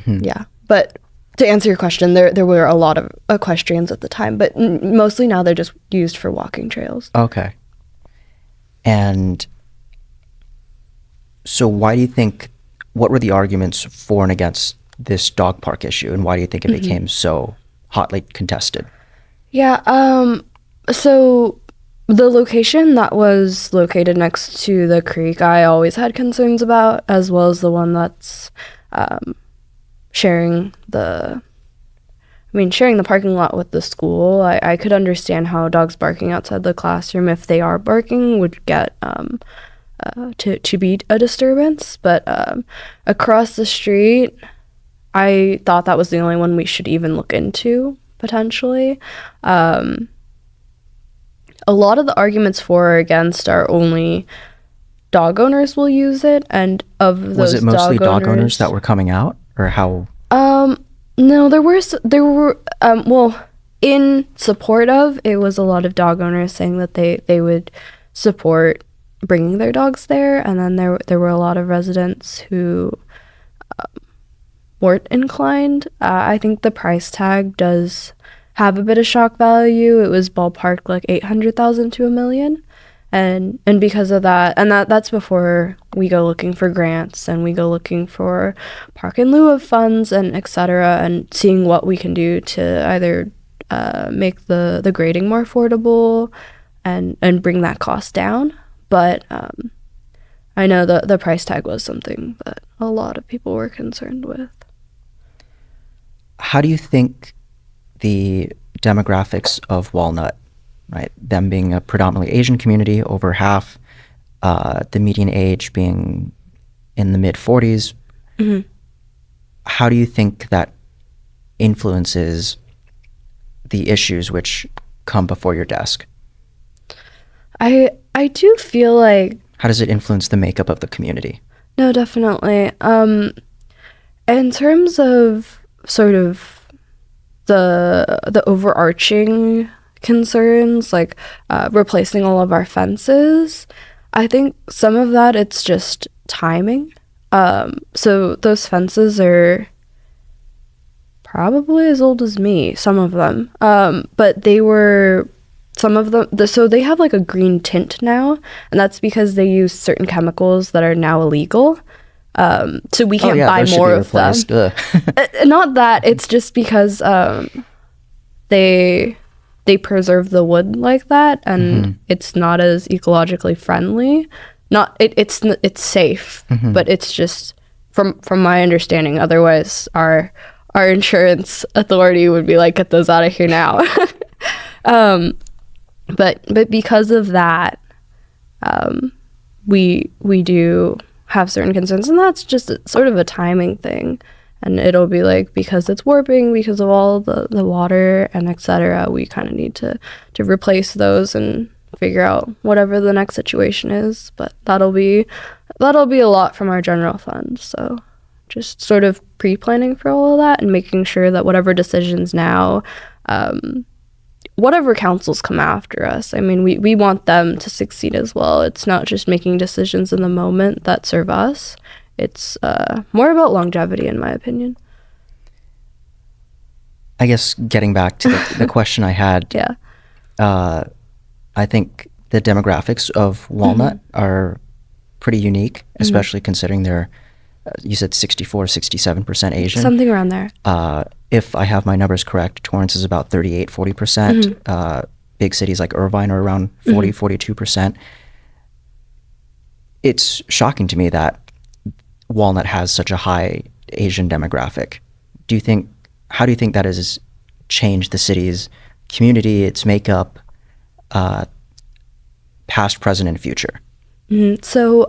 Yeah, but to answer your question, there were a lot of equestrians at the time, but mostly now they're just used for walking trails. Okay. And so why do you think, what were the arguments for and against this dog park issue, and why do you think it became so hotly contested? Yeah, so the location that was located next to the creek, I always had concerns about, as well as the one that's sharing the parking lot with the school. I could understand how dogs barking outside the classroom, if they are barking, would get to be a disturbance. But across the street, I thought that was the only one we should even look into, potentially. A lot of the arguments for or against are only dog owners will use it, and of those was it mostly dog owners that were coming out, or how? No, there were well, in support of, it was a lot of dog owners saying that they would support bringing their dogs there, and then there were a lot of residents who weren't inclined. I think the price tag does have a bit of shock value. It was ballparked like $800,000 to $1 million, and because of that, and that's before we go looking for grants and we go looking for park in lieu of funds and etc., and seeing what we can do to either make the grading more affordable and bring that cost down. But I know the price tag was something that a lot of people were concerned with. How do you think the demographics of Walnut, right, them being a predominantly Asian community, over half, the median age being in the mid-40s, how do you think that influences the issues which come before your desk? I do feel like... How does it influence the makeup of the community? No, definitely. In terms of sort of the overarching concerns, like replacing all of our fences, I think some of that, it's just timing. So those fences are probably as old as me, some of them, but they were... Some of them, so they have like a green tint now, and that's because they use certain chemicals that are now illegal. So we can't buy more of them. Not that, it's just because they preserve the wood like that, and it's not as ecologically friendly. It's safe, but it's just from my understanding. Otherwise, our insurance authority would be like, get those out of here now. But because of that, we do have certain concerns, and that's just sort of a timing thing. And it'll be like, because it's warping, because of all the water and etc., we kind of need to replace those and figure out whatever the next situation is. But that'll be a lot from our general fund. So just sort of pre-planning for all of that and making sure that whatever decisions now, whatever councils come after us, I mean, we want them to succeed as well. It's not just making decisions in the moment that serve us. It's more about longevity, in my opinion. I guess getting back to the question I had, Yeah. I think the demographics of Walnut are pretty unique, especially considering they're, you said 64, 67% Asian. Something around there. If I have my numbers correct, Torrance is about 38, 40%. Big cities like Irvine are around 40, 42%. It's shocking to me that Walnut has such a high Asian demographic. How do you think that has changed the city's community, its makeup, past, present, and future? So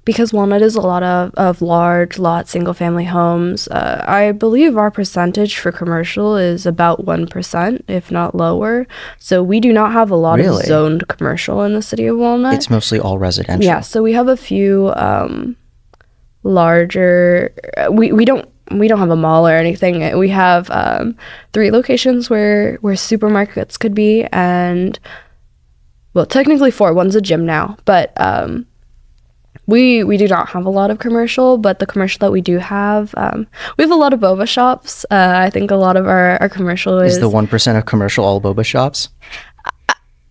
because Walnut is a lot of large lot single family homes, I believe our percentage for commercial is about 1%, if not lower. So we do not have a lot of zoned commercial in the city of Walnut. It's mostly all residential. Yeah, so we have a few larger, we don't have a mall or anything. We have 3 locations where supermarkets could be, and well, technically 4. One's a gym now, but we do not have a lot of commercial. But the commercial that we do have, we have a lot of boba shops. I think a lot of our commercial is the 1% of commercial all boba shops?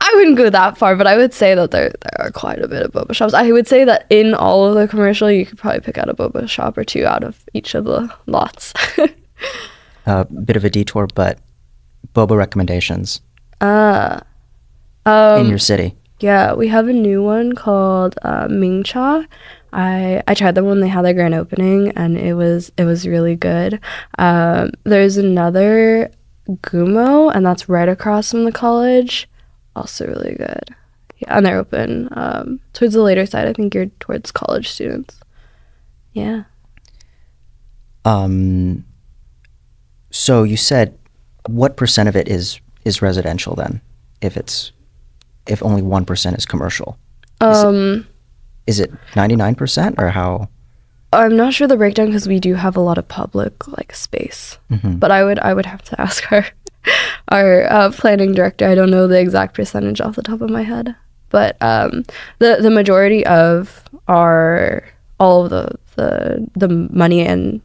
I wouldn't go that far, but I would say that there are quite a bit of boba shops. I would say that in all of the commercial, you could probably pick out a boba shop or 2 out of each of the lots. Bit of a detour, but boba recommendations in your city. Yeah, we have a new one called Ming Cha. I tried them when they had their grand opening, and it was really good. There's another Gumo, and that's right across from the college. Also really good. Yeah, and they're open towards the later side. I think geared towards college students. Yeah. So you said, what percent of it is residential then? If only 1% is commercial. Is it 99% or how? I'm not sure the breakdown because we do have a lot of public space. Mm-hmm. But I would have to ask our planning director. I don't know the exact percentage off the top of my head, but the majority of all of the money and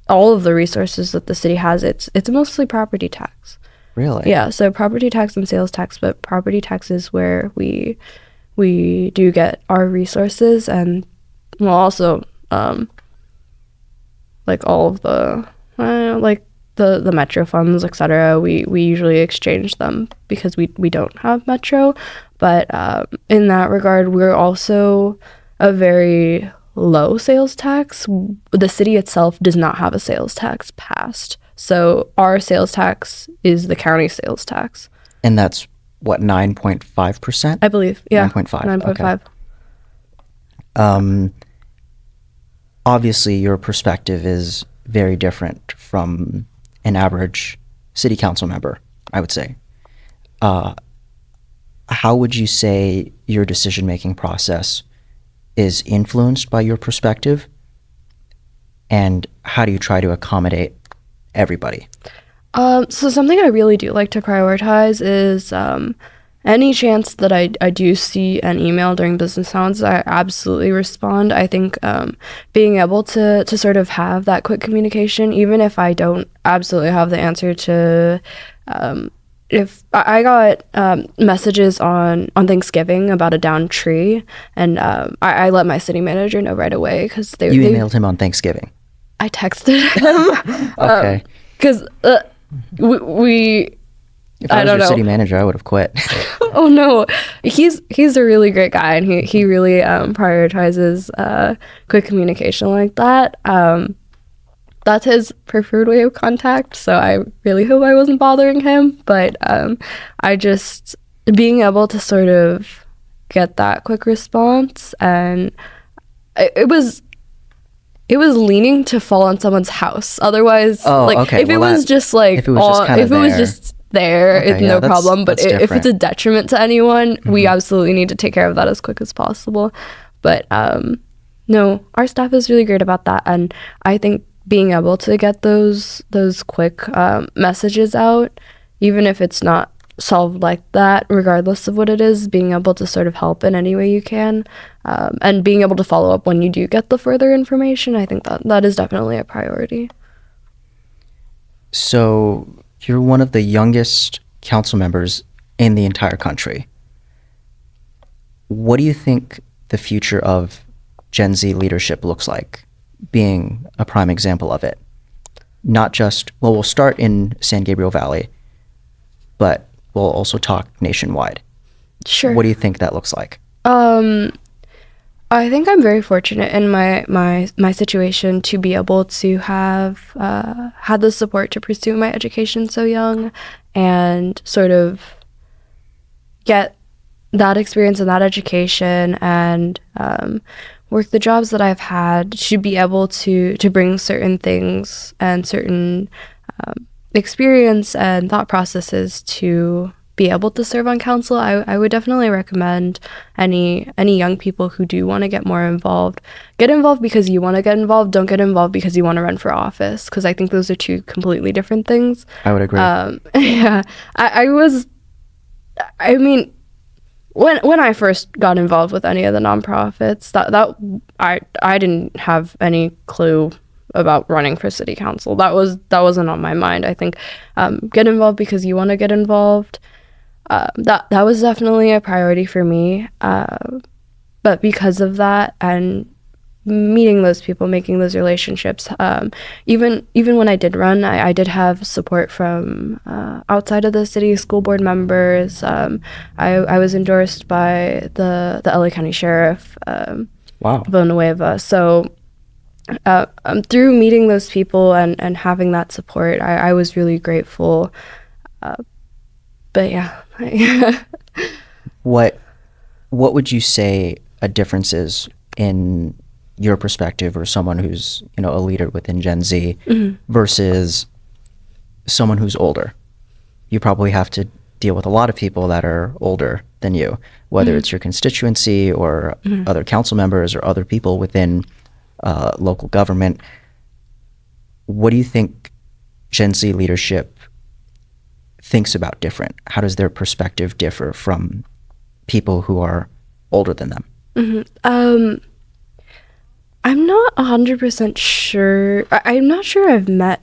all of the resources that the city has, it's mostly property tax. Really? Yeah, so property tax and sales tax, but property tax is where we do get our resources, and well, also all of the the metro funds, etc. We usually exchange them because we don't have metro, but in that regard, we're also a very low sales tax. The city itself does not have a sales tax passed, so our sales tax is the county sales tax, and that's what, 9.5%? I believe. Yeah, 9.5. 9.5. Okay. Obviously, your perspective is very different from an average city council member, I would say. How would you say your decision-making process is influenced by your perspective, and how do you try to accommodate everybody? So something I really do like to prioritize is any chance that I do see an email during business hours, I absolutely respond. I think being able to sort of have that quick communication, even if I don't absolutely have the answer to, if I got messages on Thanksgiving about a downed tree, and I let my city manager know right away because You emailed him on Thanksgiving? I texted him. Okay. Because we If I was your city manager, I would have quit. Oh no, he's a really great guy, and he really prioritizes quick communication like that. That's his preferred way of contact, so I really hope I wasn't bothering him. But I just being able to sort of get that quick response, and it was leaning to fall on someone's house. Otherwise, if it was just there, it's no problem. But if it's a detriment to anyone, mm-hmm. we absolutely need to take care of that as quick as possible. But no, our staff is really great about that, and I think being able to get those quick messages out, even if it's not solved like that, regardless of what it is, being able to sort of help in any way you can, and being able to follow up when you do get the further information, I think that is definitely a priority. So you're one of the youngest council members in the entire country. What do you think the future of Gen Z leadership looks like, being a prime example of it? Not just, well, we'll start in San Gabriel Valley, but we'll also talk nationwide. Sure. What do you think that looks like? I think I'm very fortunate in my situation to be able to have had the support to pursue my education so young, and sort of get that experience and that education and work the jobs that I've had to be able to bring certain things and certain experience and thought processes to be able to serve on council. I would definitely recommend any young people who do want to get more involved. Get involved because you want to get involved. Don't get involved because you want to run for office, because I think those are two completely different things. I would agree. Yeah, I mean, when I first got involved with any of the nonprofits, that I didn't have any clue about running for city council. That wasn't on my mind. I think get involved because you want to get involved. That was definitely a priority for me. But because of that and meeting those people, making those relationships, even when I did run, I did have support from outside of the city, school board members. I was endorsed by the LA County Sheriff, Wow. Villanueva. So through meeting those people and having that support, I was really grateful. But yeah. What would you say a difference is in your perspective, or someone who's, a leader within Gen Z versus someone who's older? You probably have to deal with a lot of people that are older than you, whether it's your constituency or other council members or other people within local government. What do you think Gen Z leadership thinks about different? How does their perspective differ from people who are older than them? I'm not 100% sure. I'm not sure I've met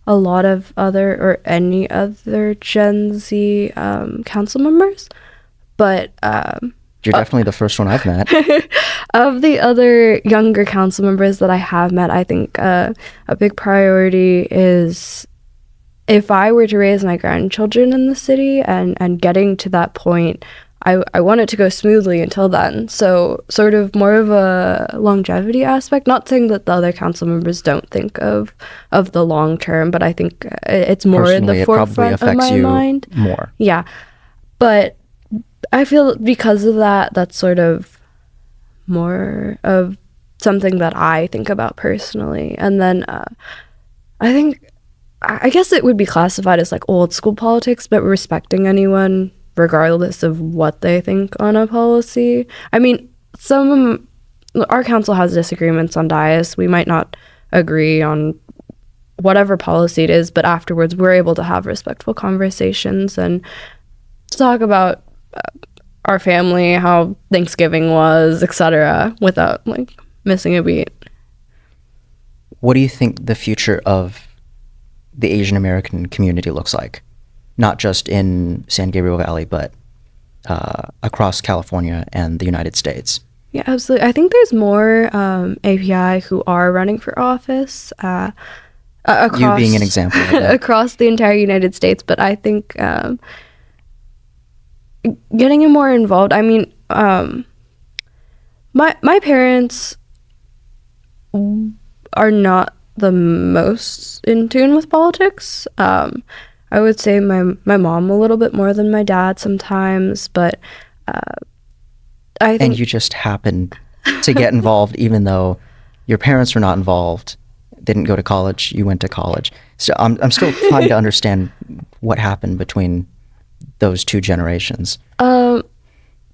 a lot of any other Gen Z council members, but you're definitely the first one I've met. Of the other younger council members that I have met, I think a big priority is, if I were to raise my grandchildren in the city and getting to that point, I want it to go smoothly until then. So sort of more of a longevity aspect. Not saying that the other council members don't think of the long term, but I think it's more in the forefront of my mind. More. Yeah. But I feel because of that, that's sort of more of something that I think about personally. And then I guess it would be classified as like old school politics, but respecting anyone regardless of what they think on a policy. I mean, our council has disagreements on dais. We might not agree on whatever policy it is, but afterwards we're able to have respectful conversations and talk about our family, how Thanksgiving was, etc., without like missing a beat. What do you think the future of the Asian American community looks like? Not just in San Gabriel Valley, but across California and the United States. Yeah, absolutely. I think there's more API who are running for office. Across, you being an example of that. Across the entire United States. But I think getting more involved, I mean, my parents are not the most in tune with politics. I would say my mom a little bit more than my dad sometimes, but I think... And you just happened to get involved even though your parents were not involved, didn't go to college, you went to college. So I'm still trying to understand what happened between those two generations.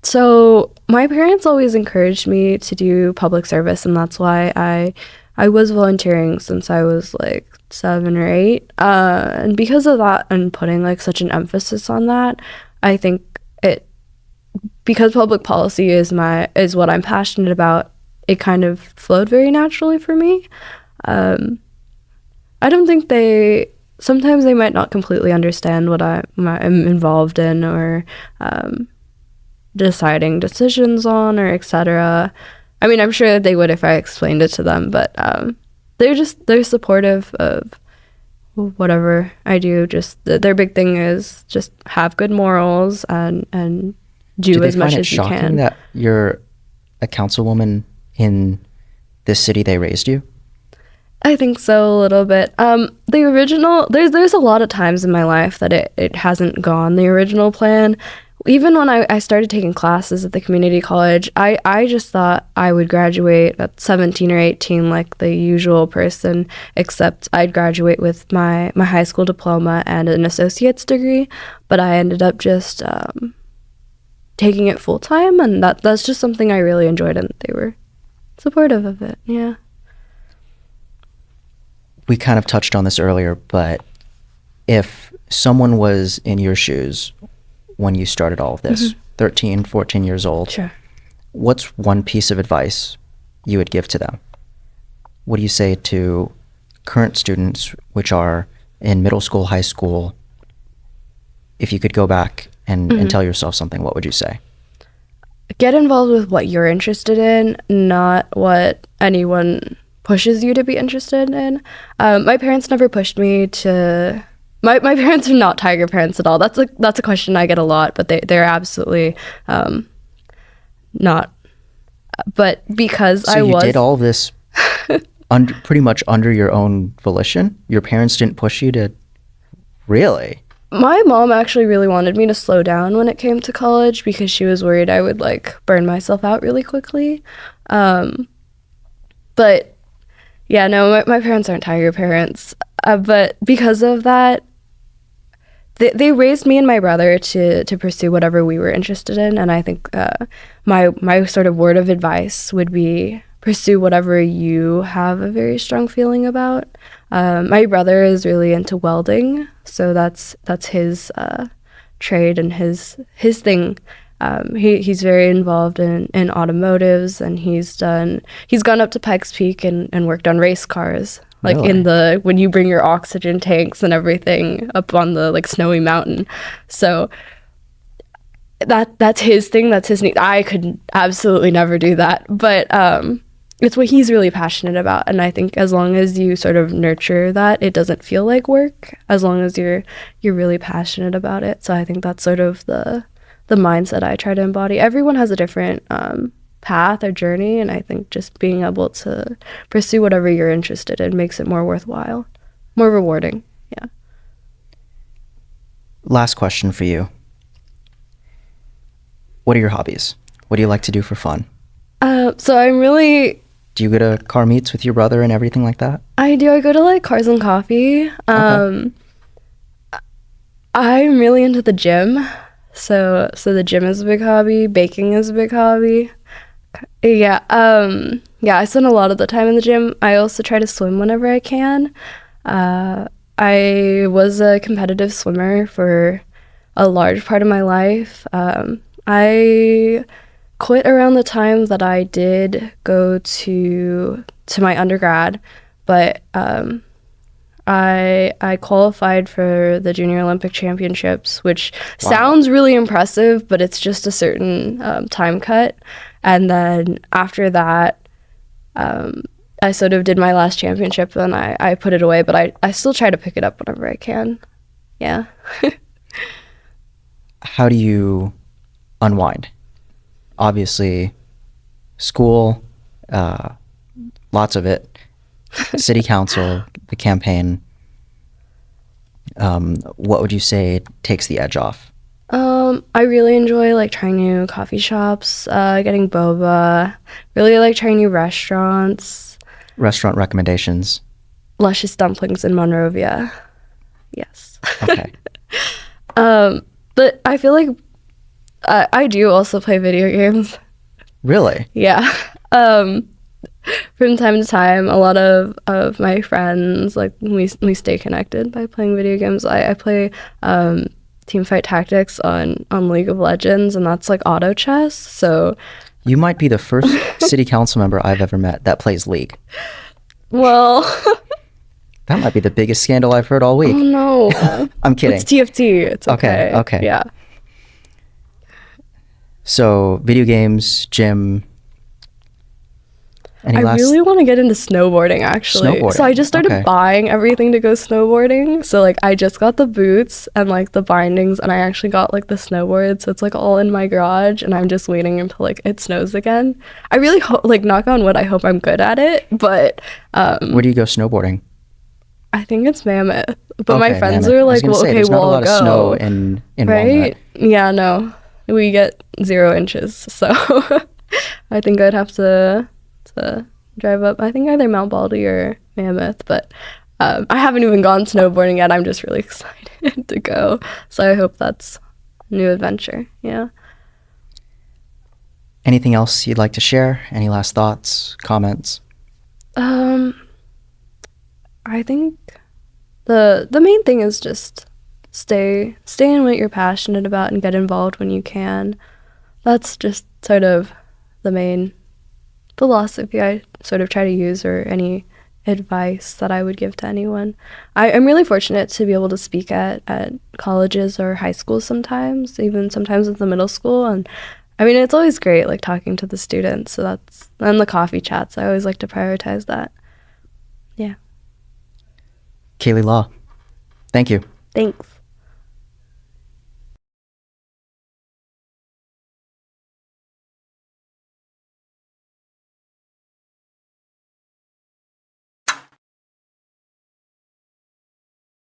So my parents always encouraged me to do public service, and that's why I was volunteering since I was like 7 or 8, and because of that and putting like such an emphasis on that, I think because public policy is what I'm passionate about, it kind of flowed very naturally for me. I don't think sometimes they might not completely understand what I'm involved in or deciding decisions on or etc. I mean, I'm sure that they would if I explained it to them, but they're supportive of whatever I do. Just their big thing is just have good morals and do as much as you can. Do they find it shocking that you're a councilwoman in this city they raised you? I think so, a little bit. There's a lot of times in my life that it hasn't gone the original plan. even when I started taking classes at the community college, I just thought I would graduate at 17 or 18 like the usual person, except I'd graduate with my high school diploma and an associate's degree, but I ended up just taking it full time, and that's just something I really enjoyed, and they were supportive of it. Yeah. We kind of touched on this earlier, but if someone was in your shoes when you started all of this, 13, 14 years old, Sure. what's one piece of advice you would give to them? What do you say to current students, which are in middle school, high school? If you could go back and tell yourself something, what would you say? Get involved with what you're interested in, not what anyone pushes you to be interested in. My parents never pushed me to... My parents are not tiger parents at all. That's a question I get a lot, but they're absolutely not. But because so you did all this pretty much under your own volition? Your parents didn't push you to... Really? My mom actually really wanted me to slow down when it came to college because she was worried I would like burn myself out really quickly. But yeah, no, my parents aren't tiger parents. But because of that, they raised me and my brother to pursue whatever we were interested in, and I think my sort of word of advice would be pursue whatever you have a very strong feeling about. My brother is really into welding, so that's his trade and his thing. He's very involved in automotives, and he's gone up to Pikes Peak and worked on race cars. Like Really? when you bring your oxygen tanks and everything up on the like snowy mountain. So that's his thing, that's his need. I could absolutely never do that. But it's what he's really passionate about. And I think as long as you sort of nurture that, it doesn't feel like work, as long as you're really passionate about it. So I think that's sort of the mindset I try to embody. Everyone has a different path or journey, and I think just being able to pursue whatever you're interested in makes it more worthwhile, more rewarding. Yeah. Last question for you. What are your hobbies? What do you like to do for fun? So I'm really... Do you go to car meets with your brother and everything like that? I do. I go to like Cars and Coffee. Okay. I'm really into the gym. So the gym is a big hobby. Baking is a big hobby. Yeah. I spend a lot of the time in the gym. I also try to swim whenever I can. I was a competitive swimmer for a large part of my life. I quit around the time that I did go to my undergrad, but I qualified for the Junior Olympic Championships, which sounds really impressive, but it's just a certain time cut. And then after that, I sort of did my last championship, and I put it away, but I still try to pick it up whenever I can. Yeah. How do you unwind? Obviously, school, lots of it, city council, the campaign. What would you say takes the edge off? I really enjoy like trying new coffee shops, getting boba, really like trying new restaurants. Restaurant recommendations? Luscious dumplings in Monrovia. Yes. Okay. But I feel like I do also play video games. Really? Yeah. From time to time, a lot of my friends, like we stay connected by playing video games. I play Teamfight Tactics on League of Legends, and that's like auto chess. So you might be the first city council member I've ever met that plays League. Well, that might be the biggest scandal I've heard all week. Oh no. I'm kidding. It's TFT. It's okay. Okay. Yeah. So video games, gym. I really want to get into snowboarding, actually. Snowboarding. So I just started buying everything to go snowboarding. So like I just got the boots and like the bindings, and I actually got like the snowboard. So it's like all in my garage, and I'm just waiting until like it snows again. I really hope, like knock on wood, I hope I'm good at it. But where do you go snowboarding? I think it's Mammoth. But my friends are like, well, okay, there's not a lot we'll of go. snow in right? Walnut. Yeah, no. we get 0 inches. So I think I'd have to drive up, I think either Mount Baldy or Mammoth, but I haven't even gone snowboarding yet. I'm just really excited to go. So I hope that's a new adventure. Yeah. Anything else you'd like to share? Any last thoughts, comments? I think the main thing is just stay in what you're passionate about and get involved when you can. That's just sort of the main philosophy I sort of try to use, or any advice that I would give to anyone. I'm really fortunate to be able to speak at colleges or high schools sometimes, even sometimes at the middle school. And I mean, it's always great, like, talking to the students. So and the coffee chats. I always like to prioritize that. Yeah. Kaylee Law, thank you. Thanks.